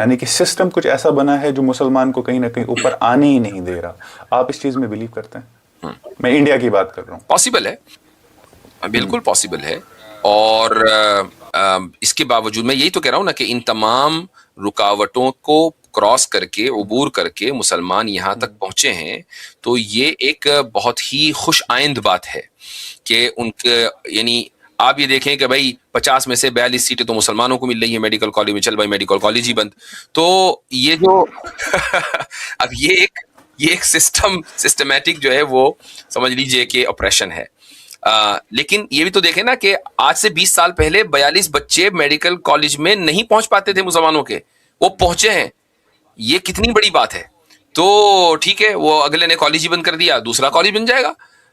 یعنی کہ سسٹم کچھ ایسا بنا ہے جو مسلمان کو کہیں نہ کہیں اوپر آنے ہی نہیں دے رہا. آپ اس چیز میں بلیو کرتے ہیں؟ میں انڈیا کی بات کر رہا ہوں. پاسبل ہے, بالکل پاسبل ہے. اور اس کے باوجود میں یہی تو کہہ رہا ہوں نا کہ ان تمام رکاوٹوں کو کراس کر کے, عبور کر کے مسلمان یہاں تک پہنچے ہیں, تو یہ ایک بہت ہی خوش آئند بات ہے کہ ان کے, یعنی آپ یہ دیکھیں کہ بھائی 50 میں سے 42 سیٹیں تو مسلمانوں کو مل رہی ہیں میڈیکل کالج میں, چل بھائی میڈیکل کالج ہی بند. تو یہ جو اب یہ ایک سسٹمیٹک جو ہے وہ سمجھ لیجئے کہ اپریشن ہے. لیکن یہ بھی تو دیکھیں نا کہ آج سے 20 سال پہلے 42 بچے میڈیکل کالج میں نہیں پہنچ پاتے تھے مسلمانوں کے, وہ پہنچے ہیں. یہ کتنی بڑی بات ہے. تو ٹھیک ہے, وہ اگلے نے کالج ہی بند کر دیا, دوسرا کالج بن جائے گا,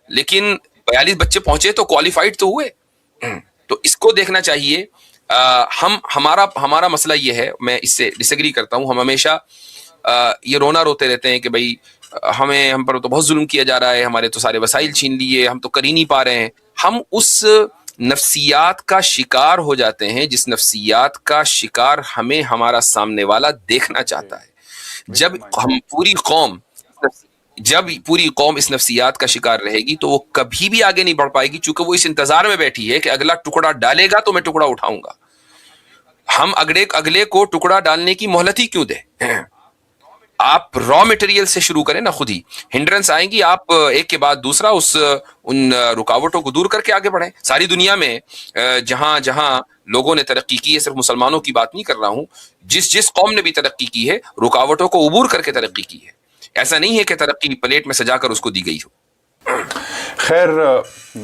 لیکن 42 بچے پہنچے تو کوالیفائڈ تو ہوئے. تو اس کو دیکھنا چاہیے. ہمارا مسئلہ یہ ہے, میں اس سے ڈس ایگری کرتا ہوں. ہم ہمیشہ یہ رونا روتے رہتے ہیں کہ بھائی ہم پر تو بہت ظلم کیا جا رہا ہے, ہمارے تو سارے وسائل چھین لیے, ہم تو کر ہی نہیں پا رہے ہیں. ہم اس نفسیات کا شکار ہو جاتے ہیں جس نفسیات کا شکار ہمیں ہمارا سامنے والا دیکھنا چاہتا ہے. جب پوری قوم اس نفسیات کا شکار رہے گی تو وہ کبھی بھی آگے نہیں بڑھ پائے گی, چونکہ وہ اس انتظار میں بیٹھی ہے کہ اگلا ٹکڑا ڈالے گا تو میں ٹکڑا اٹھاؤں گا. ہم اگلے کو ٹکڑا ڈالنے کی مہلت ہی کیوں دیں؟ آپ را مٹیریل سے شروع کریں نا. خود ہی ہنڈرنس آئیں گی, آپ ایک کے بعد دوسرا ان رکاوٹوں کو دور کر کے آگے بڑھیں. ساری دنیا میں جہاں جہاں لوگوں نے ترقی کی ہے, صرف مسلمانوں کی بات نہیں کر رہا ہوں, جس قوم نے بھی ترقی کی ہے رکاوٹوں کو عبور کر کے ترقی کی ہے. ایسا نہیں ہے کہ ترقی پلیٹ میں سجا کر اس کو دی گئی ہو. خیر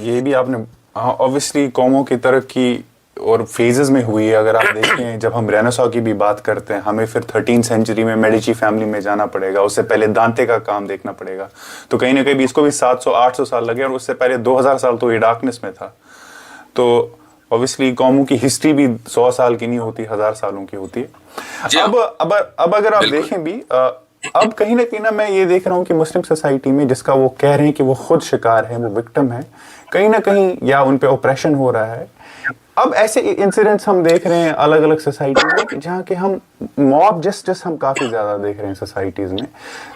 یہ بھی آپ نے اوبویسلی قوموں کی ترقی اور فیزز میں ہوئی ہے. اگر آپ دیکھیں جب ہم رینیسانس کی بھی بات کرتے ہیں, ہمیں پھر 13 سینچری میں میڈیچی فیملی میں جانا پڑے گا, اس سے پہلے دانتے کا کام دیکھنا پڑے گا. تو کہیں نہ کہیں بھی اس کو بھی 700-800 سال لگے, اور اس سے پہلے 2000 سال تو یہ ڈارکنس میں تھا. تو اوبویسلی قوموں کی ہسٹری بھی 100 سال کی نہیں ہوتی, 1000 سالوں کی ہوتی ہے. اب اگر آپ دیکھیں بھی, اب کہیں نہ کہیں میں یہ دیکھ رہا ہوں کہ مسلم سوسائٹی میں جس کا وہ کہہ رہے ہیں کہ وہ خود شکار ہے, وہ وکٹم ہے, کہیں نہ کہیں یا ان پہ اوپریشن ہو رہا ہے. اب ایسے انسیڈنٹس ہم دیکھ رہے ہیں الگ الگ سوسائٹی میں جہاں کہ ہم موب جسٹس ہم کافی زیادہ دیکھ رہے ہیں سوسائٹیز میں.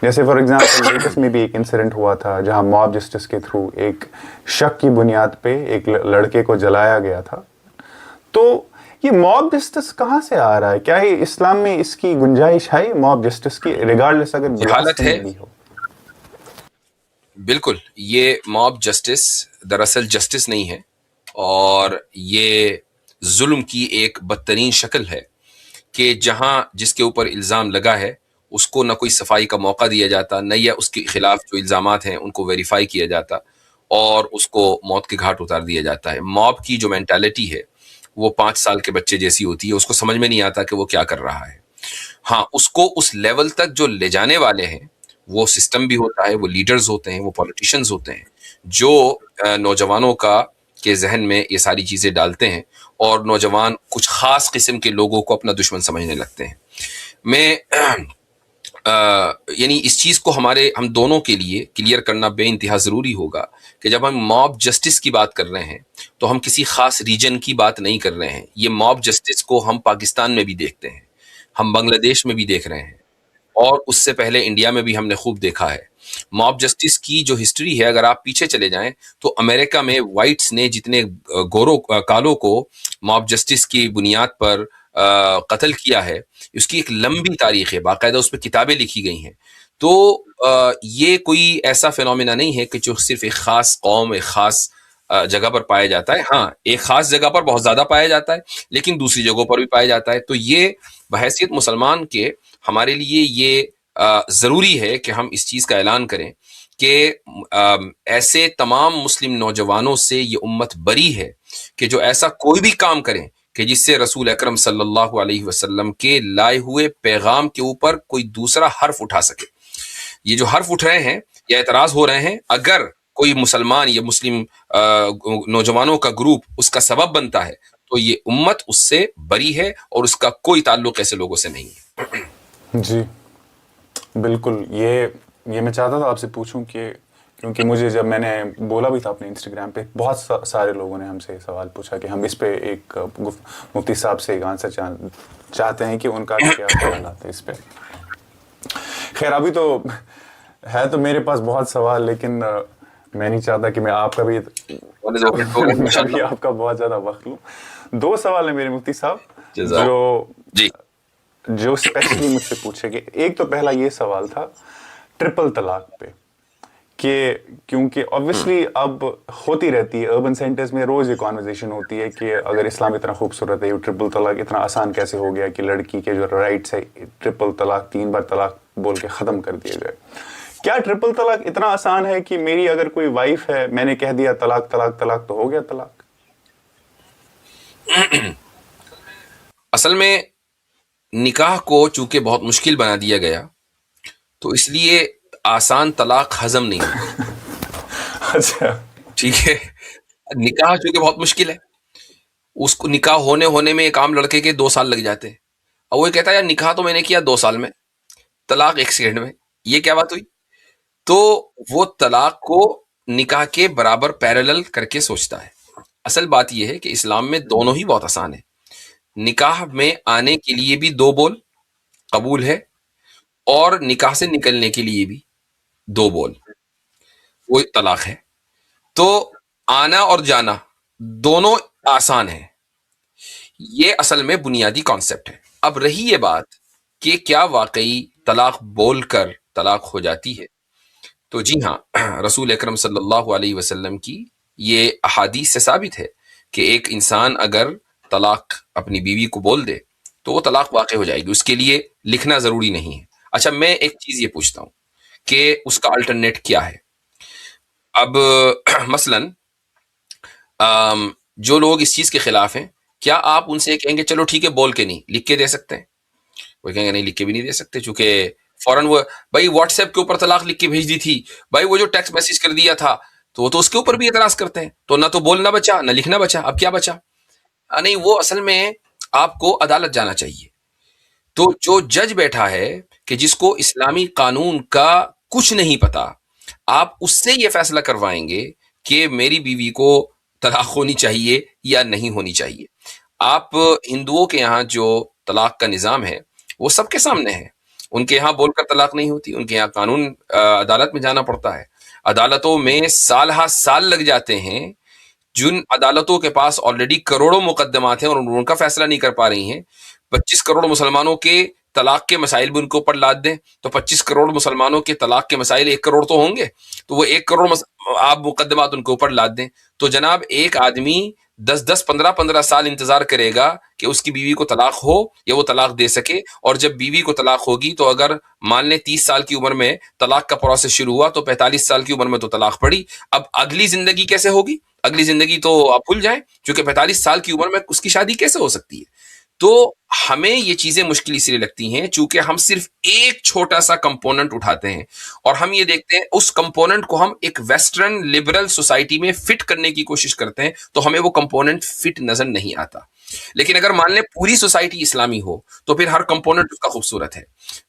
جیسے فار ایگزامپل لیٹسٹ میں بھی ایک انسیڈنٹ ہوا تھا جہاں موب جسٹس کے تھرو ایک شک کی بنیاد پہ ایک لڑکے کو جلایا گیا تھا. تو یہ موب جسٹس کہاں سے آ رہا ہے؟ کیا یہ اسلام میں اس کی گنجائش ہے موب جسٹس کی, ریگارڈلیس اگر بلاسفیمی بھی ہو؟ بالکل, یہ موب جسٹس دراصل جسٹس نہیں ہے, اور یہ ظلم کی ایک بدترین شکل ہے کہ جہاں جس کے اوپر الزام لگا ہے اس کو نہ کوئی صفائی کا موقع دیا جاتا, نہ یا اس کے خلاف جو الزامات ہیں ان کو ویریفائی کیا جاتا, اور اس کو موت کے گھاٹ اتار دیا جاتا ہے. موب کی جو مینٹالٹی ہے وہ 5 سال کے بچے جیسی ہوتی ہے, اس کو سمجھ میں نہیں آتا کہ وہ کیا کر رہا ہے. ہاں, اس کو اس لیول تک جو لے جانے والے ہیں وہ سسٹم بھی ہوتا ہے, وہ لیڈرز ہوتے ہیں, وہ پولیٹیشنز ہوتے ہیں جو نوجوانوں کے ذہن میں یہ ساری چیزیں ڈالتے ہیں, اور نوجوان کچھ خاص قسم کے لوگوں کو اپنا دشمن سمجھنے لگتے ہیں. میں یعنی اس چیز کو ہم دونوں کے لیے کلیئر کرنا بے انتہا ضروری ہوگا کہ جب ہم موب جسٹس کی بات کر رہے ہیں تو ہم کسی خاص ریجن کی بات نہیں کر رہے ہیں. یہ موب جسٹس کو ہم پاکستان میں بھی دیکھتے ہیں, ہم بنگلہ دیش میں بھی دیکھ رہے ہیں, اور اس سے پہلے انڈیا میں بھی ہم نے خوب دیکھا ہے. موب جسٹس کی جو ہسٹری ہے اگر آپ پیچھے چلے جائیں تو امریکہ میں وائٹس نے جتنے کالوں کو موب جسٹس کی بنیاد پر قتل کیا ہے اس کی ایک لمبی تاریخ ہے, باقاعدہ اس پہ کتابیں لکھی گئی ہیں. تو یہ کوئی ایسا فینومینا نہیں ہے کہ جو صرف ایک خاص قوم, ایک خاص جگہ پر پایا جاتا ہے. ہاں, ایک خاص جگہ پر بہت زیادہ پایا جاتا ہے لیکن دوسری جگہوں پر بھی پایا جاتا ہے. تو یہ بحیثیت مسلمان کے ہمارے لیے یہ ضروری ہے کہ ہم اس چیز کا اعلان کریں کہ ایسے تمام مسلم نوجوانوں سے یہ امت بری ہے کہ جو ایسا کوئی بھی کام کریں کہ جس سے رسول اکرم صلی اللہ علیہ وسلم کے لائے ہوئے پیغام کے اوپر کوئی دوسرا حرف اٹھا سکے. یہ جو حرف اٹھ رہے ہیں یا اعتراض ہو رہے ہیں, اگر کوئی مسلمان یا مسلم نوجوانوں کا گروپ اس کا سبب بنتا ہے تو یہ امت اس سے بری ہے اور اس کا کوئی تعلق ایسے لوگوں سے نہیں ہے. جی بالکل, یہ میں چاہتا تھا آپ سے پوچھوں کہ کیونکہ مجھے جب میں نے بولا بھی تھا اپنے انسٹاگرام پہ, بہت سارے لوگوں نے ہم سے سوال پوچھا کہ ہم اس پہ ایک مفتی صاحب سے ایک آنسر چاہتے ہیں کہ ان کا کیا خیالات ہے اس پہ. خیر ابھی تو ہے تو میرے پاس بہت سوال، لیکن میں نہیں چاہتا کہ میں آپ کا بھی میں بھی آپ کا بہت زیادہ وقت لوں. 2 سوال ہیں میرے مفتی صاحب جی جو اسپیشلی مجھ سے پوچھے گئے. ایک تو پہلا یہ سوال تھا ٹرپل طلاق پہ، کہ کیونکہ obviously اب ہوتی رہتی ہے اربن سینٹرز میں، روز یہ کانورزیشن ہوتی ہے کہ اگر اسلام اتنا خوبصورت ہے، ٹرپل طلاق اتنا آسان کیسے ہو گیا کہ لڑکی کے جو رائٹس ہے ٹرپل طلاق 3 بار طلاق بول کے ختم کر دیے گئے. کیا ٹرپل طلاق اتنا آسان ہے کہ میری اگر کوئی وائف ہے، میں نے کہہ دیا طلاق طلاق طلاق تو ہو گیا طلاق؟ اصل میں نکاح کو چونکہ بہت مشکل بنا دیا گیا تو اس لیے آسان طلاق ہضم نہیں ہوتی. اچھا ٹھیک ہے، نکاح چونکہ بہت مشکل ہے، اس کو نکاح ہونے میں ایک عام لڑکے کے 2 سال لگ جاتے ہیں، اور وہ کہتا ہے یار نکاح تو میں نے کیا 2 سال میں، طلاق 1 سیکنڈ میں، یہ کیا بات ہوئی؟ تو وہ طلاق کو نکاح کے برابر پیرالل کر کے سوچتا ہے. اصل بات یہ ہے کہ اسلام میں دونوں ہی بہت آسان ہے. نکاح میں آنے کے لیے بھی 2 بول قبول ہے، اور نکاح سے نکلنے کے لیے بھی 2 بول، وہ طلاق ہے. تو آنا اور جانا دونوں آسان ہے، یہ اصل میں بنیادی کانسیپٹ ہے. اب رہی یہ بات کہ کیا واقعی طلاق بول کر طلاق ہو جاتی ہے، تو جی ہاں، رسول اکرم صلی اللہ علیہ وسلم کی یہ احادیث سے ثابت ہے کہ ایک انسان اگر طلاق اپنی بیوی کو بول دے تو وہ طلاق واقع ہو جائے گی، اس کے لیے لکھنا ضروری نہیں ہے. اچھا میں ایک چیز یہ پوچھتا ہوں کہ اس کا الٹرنیٹ کیا ہے. اب مثلا جو لوگ اس چیز کے خلاف ہیں، کیا آپ ان سے کہیں گے چلو ٹھیک ہے بول کے نہیں لکھ کے دے سکتے ہیں؟ وہ کہیں گے نہیں لکھ کے بھی نہیں دے سکتے، چونکہ فوراً وہ بھائی واٹس ایپ کے اوپر طلاق لکھ کے بھیج دی تھی، بھائی وہ جو ٹیکسٹ میسج کر دیا تھا، تو وہ تو اس کے اوپر بھی اعتراض کرتے ہیں. تو نہ تو بولنا بچا نہ لکھنا بچا، اب کیا بچا؟ نہیں، وہ اصل میں آپ کو عدالت جانا چاہیے. تو جو جج بیٹھا ہے کہ جس کو اسلامی قانون کا کچھ نہیں پتا، آپ اس سے یہ فیصلہ کروائیں گے کہ میری بیوی کو طلاق ہونی چاہیے یا نہیں ہونی چاہیے. آپ ہندوؤں کے یہاں جو طلاق کا نظام ہے وہ سب کے سامنے ہے. ان کے یہاں بول کر طلاق نہیں ہوتی، ان کے یہاں قانون عدالت میں جانا پڑتا ہے. عدالتوں میں سال ہا سال لگ جاتے ہیں. جن عدالتوں کے پاس آلریڈی کروڑوں مقدمات ہیں اور ان کا فیصلہ نہیں کر پا رہی ہیں، 25 کروڑ مسلمانوں کے طلاق کے مسائل بھی ان کے اوپر لاد دیں تو 25 کروڑ مسلمانوں کے طلاق کے مسائل 1 کروڑ تو ہوں گے، تو وہ 1 کروڑ آپ مقدمات ان کے اوپر لاد دیں تو جناب ایک آدمی 10 15 سال انتظار کرے گا کہ اس کی بیوی کو طلاق ہو یا وہ طلاق دے سکے. اور جب بیوی کو طلاق ہوگی تو اگر مان لیں 30 سال کی عمر میں طلاق کا پروسیس شروع ہوا تو 45 سال کی عمر میں تو طلاق پڑی. اب اگلی زندگی کیسے ہوگی؟ اگلی زندگی تو آپ بھول جائیں، کیونکہ 45 سال کی عمر میں اس کی شادی کیسے ہو سکتی ہے؟ تو ہمیں یہ چیزیں مشکل اس لیے لگتی ہیں چونکہ ہم صرف ایک چھوٹا سا کمپوننٹ اٹھاتے ہیں اور ہم یہ دیکھتے ہیں اس کمپوننٹ کو ہم ایک ویسٹرن لبرل سوسائٹی میں فٹ کرنے کی کوشش کرتے ہیں تو ہمیں وہ کمپوننٹ فٹ نظر نہیں آتا. لیکن اگر مان لیں پوری سوسائٹی اسلامی ہو تو پھر ہر کمپوننٹ اس کا خوبصورت ہے.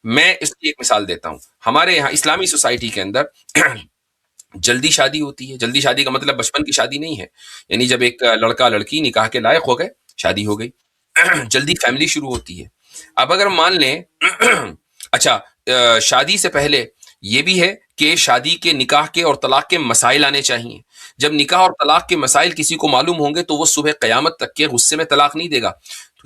میں اس کی ایک مثال دیتا ہوں. ہمارے یہاں اسلامی سوسائٹی کے اندر جلدی شادی ہوتی ہے. جلدی شادی کا مطلب بچپن کی شادی نہیں ہے، یعنی جب ایک لڑکا لڑکی نکاح کے لائق ہو گئے شادی ہو گئی. جلدی فیملی شروع ہوتی ہے. اب اگر مان لیں اچھا شادی سے پہلے یہ بھی ہے کہ شادی کے نکاح کے اور طلاق کے مسائل آنے چاہیے. جب نکاح اور طلاق کے مسائل کسی کو معلوم ہوں گے تو وہ صبح قیامت تک کے غصے میں طلاق نہیں دے گا.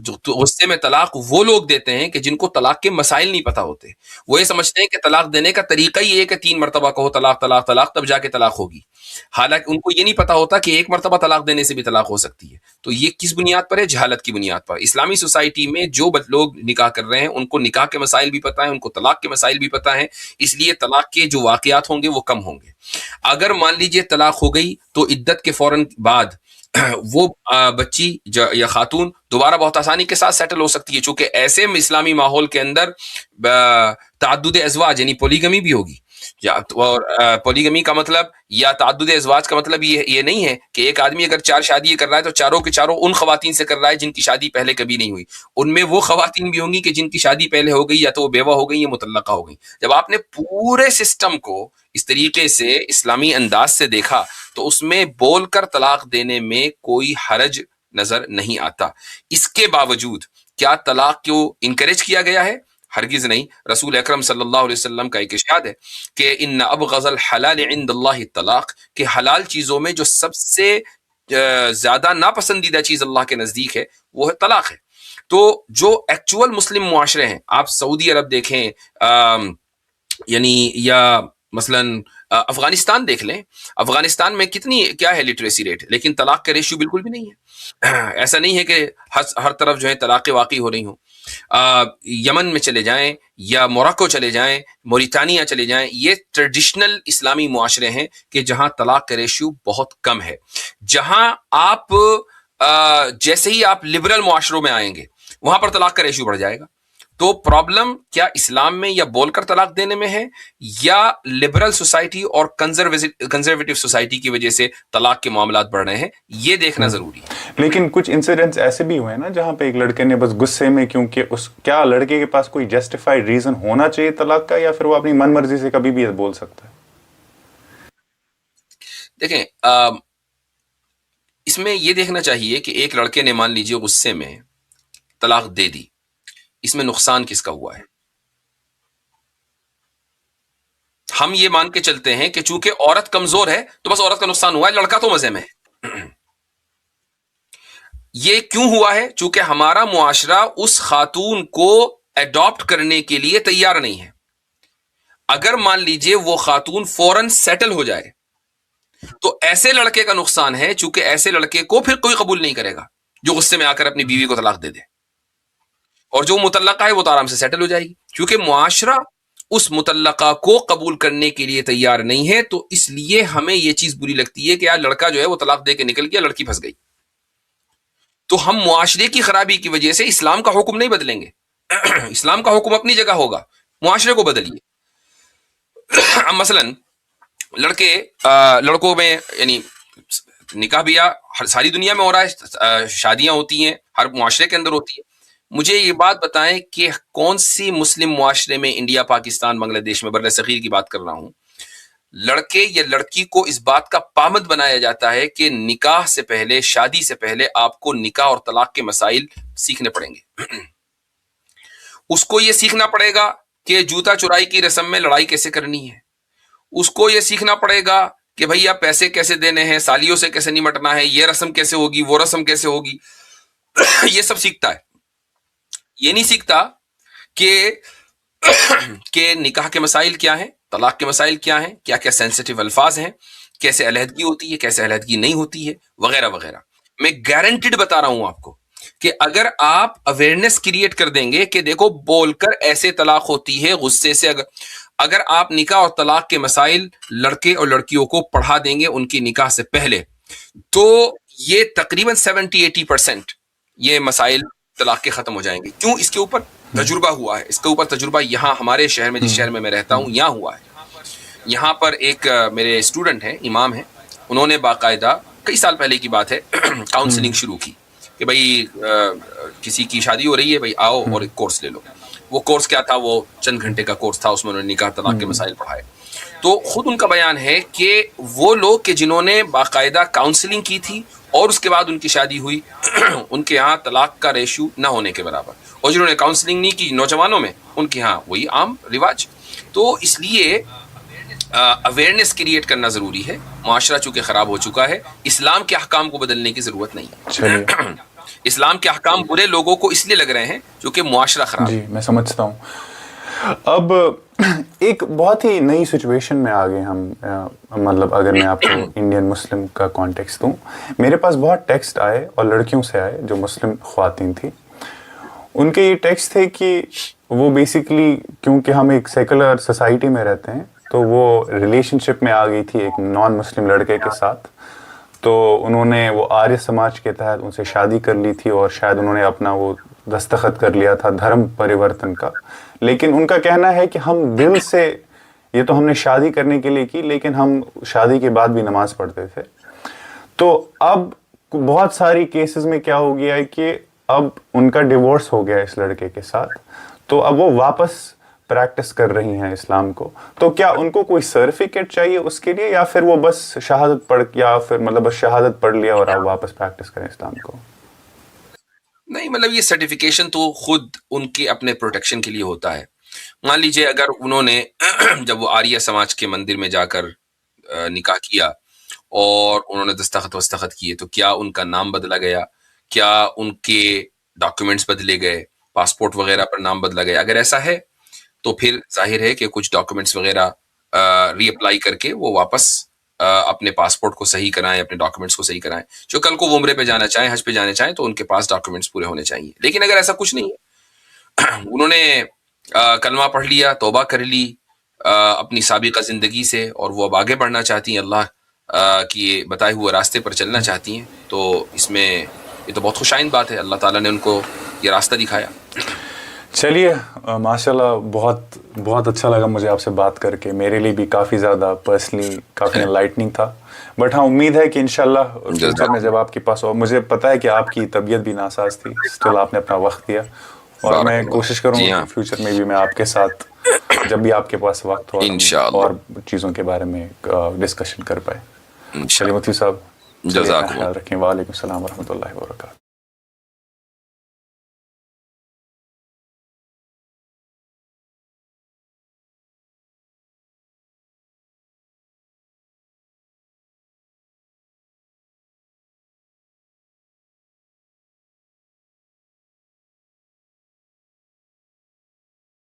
تو غصے میں طلاق وہ لوگ دیتے ہیں کہ جن کو طلاق کے مسائل نہیں پتا ہوتے. وہ یہ سمجھتے ہیں کہ طلاق دینے کا طریقہ ہی ہے کہ 3 مرتبہ کہو طلاق طلاق طلاق تب جا کے طلاق ہوگی. حالانکہ ان کو یہ نہیں پتا ہوتا کہ 1 مرتبہ طلاق دینے سے بھی طلاق ہو سکتی ہے. تو یہ کس بنیاد پر ہے؟ جہالت کی بنیاد پر. اسلامی سوسائٹی میں جو لوگ نکاح کر رہے ہیں ان کو نکاح کے مسائل بھی پتا ہیں، ان کو طلاق کے مسائل بھی پتا ہیں، اس لیے طلاق کے جو واقعات ہوں گے وہ کم ہوں گے. اگر مان لیجئے طلاق ہو گئی تو عدت کے فوراً بعد وہ بچی یا خاتون دوبارہ بہت آسانی کے ساتھ سیٹل ہو سکتی ہے، چونکہ ایسے اسلامی ماحول کے اندر تعدد ازواج یعنی پولیگمی بھی ہوگی. اور پولیگمی کا مطلب یا تعدد ازواج کا مطلب یہ نہیں ہے کہ ایک آدمی اگر 4 شادی کر رہا ہے تو چاروں کے چاروں ان خواتین سے کر رہا ہے جن کی شادی پہلے کبھی نہیں ہوئی. ان میں وہ خواتین بھی ہوں گی کہ جن کی شادی پہلے ہو گئی یا تو وہ بیوہ ہو گئی یا مطلقہ ہو گئی. جب آپ نے پورے سسٹم کو اس طریقے سے اسلامی انداز سے دیکھا تو اس میں بول کر طلاق دینے میں کوئی حرج نظر نہیں آتا. اس کے باوجود کیا طلاق کو انکریج کیا گیا ہے؟ ہرگز نہیں. رسول اکرم صلی اللہ علیہ وسلم کا ایک ارشاد ہے کہ ان ابغض الحلال عند اللہ الطلاق، کہ حلال چیزوں میں جو سب سے زیادہ ناپسندیدہ چیز اللہ کے نزدیک ہے وہ ہے طلاق ہے. تو جو ایکچول مسلم معاشرے ہیں، آپ سعودی عرب دیکھیں، یعنی یا مثلا افغانستان دیکھ لیں، افغانستان میں کتنی کیا ہے لٹریسی ریٹ، لیکن طلاق کا ریشیو بالکل بھی نہیں ہے. ایسا نہیں ہے کہ ہر طرف جو ہے طلاقیں واقع ہو رہی ہوں. یمن میں چلے جائیں یا موراکو چلے جائیں، موریتانیہ چلے جائیں، یہ ٹریڈیشنل اسلامی معاشرے ہیں کہ جہاں طلاق کا ریشیو بہت کم ہے. جہاں آپ جیسے ہی آپ لبرل معاشروں میں آئیں گے وہاں پر طلاق کا ریشیو بڑھ جائے گا. تو پرابلم کیا اسلام میں یا بول کر طلاق دینے میں ہے، یا لبرل سوسائٹی اور کنزرویٹو سوسائٹی کی وجہ سے طلاق کے معاملات بڑھ رہے ہیں؟ یہ دیکھنا ضروری ہے. لیکن کچھ انسیڈنٹس ایسے بھی ہوئے ہیں نا جہاں پہ ایک لڑکے نے بس غصے میں، کیونکہ کیا لڑکے کے پاس کوئی جسٹیفائڈ ریزن ہونا چاہیے طلاق کا، یا پھر وہ اپنی من مرضی سے کبھی بھی بول سکتا ہے؟ دیکھیں، اس میں یہ دیکھنا چاہیے کہ ایک لڑکے نے مان لیجیے غصے میں طلاق دے دی، اس میں نقصان کس کا ہوا ہے؟ ہم یہ مان کے چلتے ہیں کہ چونکہ عورت کمزور ہے تو بس عورت کا نقصان ہوا ہے، لڑکا تو مزے میں ہے. یہ کیوں ہوا ہے؟ چونکہ ہمارا معاشرہ اس خاتون کو ایڈاپٹ کرنے کے لیے تیار نہیں ہے. اگر مان لیجئے وہ خاتون فوراً سیٹل ہو جائے تو ایسے لڑکے کا نقصان ہے، چونکہ ایسے لڑکے کو پھر کوئی قبول نہیں کرے گا جو غصے میں آ کر اپنی بیوی کو طلاق دے دے، اور جو متعلقہ ہے وہ تو آرام سے سیٹل ہو جائے گی، کیونکہ معاشرہ اس متعلقہ کو قبول کرنے کے لیے تیار نہیں ہے. تو اس لیے ہمیں یہ چیز بری لگتی ہے کہ یار لڑکا جو ہے وہ طلاق دے کے نکل گیا، لڑکی پھنس گئی. تو ہم معاشرے کی خرابی کی وجہ سے اسلام کا حکم نہیں بدلیں گے. اسلام کا حکم اپنی جگہ ہوگا، معاشرے کو بدلیے. مثلا لڑکوں میں یعنی نکاح بیاہ ساری دنیا میں ہو رہا ہے، شادیاں ہوتی ہیں، ہر معاشرے کے اندر ہوتی ہے. مجھے یہ بات بتائیں کہ کون سی مسلم معاشرے میں، انڈیا، پاکستان، بنگلہ دیش میں، بر صغیر کی بات کر رہا ہوں، لڑکے یا لڑکی کو اس بات کا پابند بنایا جاتا ہے کہ نکاح سے پہلے، شادی سے پہلے آپ کو نکاح اور طلاق کے مسائل سیکھنے پڑیں گے. اس کو یہ سیکھنا پڑے گا کہ جوتا چورائی کی رسم میں لڑائی کیسے کرنی ہے. اس کو یہ سیکھنا پڑے گا کہ بھئی آپ پیسے کیسے دینے ہیں، سالیوں سے کیسے نمٹنا ہے، یہ رسم کیسے ہوگی، وہ رسم کیسے ہوگی. یہ سب سیکھتا ہے. یہ نہیں سیکھتا کہ نکاح کے مسائل کیا ہیں، طلاق کے مسائل کیا ہیں، کیا کیا سینسٹیو الفاظ ہیں، کیسے علیحدگی ہوتی ہے، کیسے علیحدگی نہیں ہوتی ہے، وغیرہ وغیرہ. میں گارنٹیڈ بتا رہا ہوں آپ کو کہ اگر آپ اویئرنیس کریٹ کر دیں گے کہ دیکھو بول کر ایسے طلاق ہوتی ہے، غصے سے اگر آپ نکاح اور طلاق کے مسائل لڑکے اور لڑکیوں کو پڑھا دیں گے ان کی نکاح سے پہلے، تو یہ تقریباً 70-80% یہ مسائل طلاق کے ختم ہو جائیں گے. کیوں؟ اس کے اوپر تجربہ ہوا ہے. اس کے اوپر تجربہ یہاں ہمارے شہر میں، جس شہر میں رہتا ہوں، یہاں ہوا ہے. یہاں پر ایک میرے اسٹوڈنٹ ہیں، امام ہیں، انہوں نے باقاعدہ کئی سال پہلے کی بات ہے کاؤنسلنگ شروع کی کہ بھائی کسی کی شادی ہو رہی ہے، بھائی آؤ اور ایک کورس لے لو. وہ کورس کیا تھا؟ وہ چند گھنٹے کا کورس تھا، اس میں انہوں نے نکاح طلاق کے مسائل پڑھائے. تو خود ان کا بیان ہے کہ وہ لوگ کہ جنہوں نے باقاعدہ کاؤنسلنگ کی تھی اور اس کے بعد ان کی شادی ہوئی، ان کے ہاں طلاق کا ریشو نہ ہونے کے برابر، اور جنہوں نے کاؤنسلنگ نہیں کی نوجوانوں میں، ان کے ہاں وہی عام رواج. تو اس لیے اویئرنیس کریٹ کرنا ضروری ہے. معاشرہ چونکہ خراب ہو چکا ہے، اسلام کے احکام کو بدلنے کی ضرورت نہیں. اسلام کے احکام برے لوگوں کو اس لیے لگ رہے ہیں کیونکہ معاشرہ خراب. جی میں سمجھتا ہوں. اب ایک بہت ہی نئی سچویشن میں آ گئے ہم. مطلب اگر میں آپ کو انڈین مسلم کا کانٹیکسٹ دوں، میرے پاس بہت ٹیکسٹ آئے اور لڑکیوں سے آئے جو مسلم خواتین تھی. ان کے یہ ٹیکسٹ تھے کہ وہ بیسیکلی، کیونکہ ہم ایک سیکولر سوسائٹی میں رہتے ہیں، تو وہ ریلیشن شپ میں آ گئی تھی ایک نان مسلم لڑکے کے ساتھ. تو انہوں نے وہ آریہ سماج کے تحت ان سے شادی کر لی تھی، اور شاید انہوں نے اپنا وہ دستخط کر لیا تھا دھرم پریورتن کا. لیکن ان کا کہنا ہے کہ ہم دل سے، یہ تو ہم نے شادی کرنے کے لیے کی، لیکن ہم شادی کے بعد بھی نماز پڑھتے تھے. تو اب بہت ساری کیسز میں کیا ہو گیا ہے کہ اب ان کا ڈیورس ہو گیا اس لڑکے کے ساتھ، تو اب وہ واپس پریکٹس کر رہی ہیں اسلام کو. تو کیا ان کو کوئی سرٹیفکیٹ چاہیے اس کے لیے، یا پھر وہ بس شہادت پڑھ، یا پھر مطلب بس شہادت پڑھ لیا اور آپ واپس پریکٹس کریں اسلام کو؟ نہیں مطلب یہ سرٹیفکیشن تو خود ان کے اپنے پروٹیکشن کے لیے ہوتا ہے. مان لیجئے اگر انہوں نے جب وہ آریہ سماج کے مندر میں جا کر نکاح کیا اور انہوں نے دستخط کیے تو کیا ان کا نام بدلا گیا, کیا ان کے ڈاکیومنٹس بدلے گئے, پاسپورٹ وغیرہ پر نام بدلا گیا؟ اگر ایسا ہے تو پھر ظاہر ہے کہ کچھ ڈاکیومنٹس وغیرہ ری اپلائی کر کے وہ واپس اپنے پاسپورٹ کو صحیح کرائیں, اپنے ڈاکیومنٹس کو صحیح کرائیں. جو کل کو وہ عمرے پہ جانا چاہیں, حج پہ جانا چاہیں, تو ان کے پاس ڈاکیومنٹس پورے ہونے چاہیے. لیکن اگر ایسا کچھ نہیں ہے, انہوں نے کلمہ پڑھ لیا, توبہ کر لی اپنی سابقہ زندگی سے, اور وہ اب آگے بڑھنا چاہتی ہیں, اللہ کی بتائے ہوئے راستے پر چلنا چاہتی ہیں, تو اس میں یہ تو بہت خوشائند بات ہے. اللہ تعالیٰ نے ان کو یہ راستہ دکھایا. چلیے ماشاءاللہ بہت بہت اچھا لگا مجھے آپ سے بات کر کے. میرے لیے بھی کافی زیادہ پرسنلی کافی انلائٹننگ تھا. بٹ ہاں امید ہے کہ انشاءاللہ فیوچر میں جب آپ کے پاس ہو, مجھے پتا ہے کہ آپ کی طبیعت بھی ناساز تھی, اسٹل آپ نے اپنا وقت دیا, اور میں کوشش کروں گا کہ فیوچر میں بھی میں آپ کے ساتھ جب بھی آپ کے پاس وقت ہو اور چیزوں کے بارے میں ڈسکشن کر پائے. چلیے مفتی صاحب, خیال رکھیں. وعلیکم السلام ورحمۃ اللہ وبرکاتہ.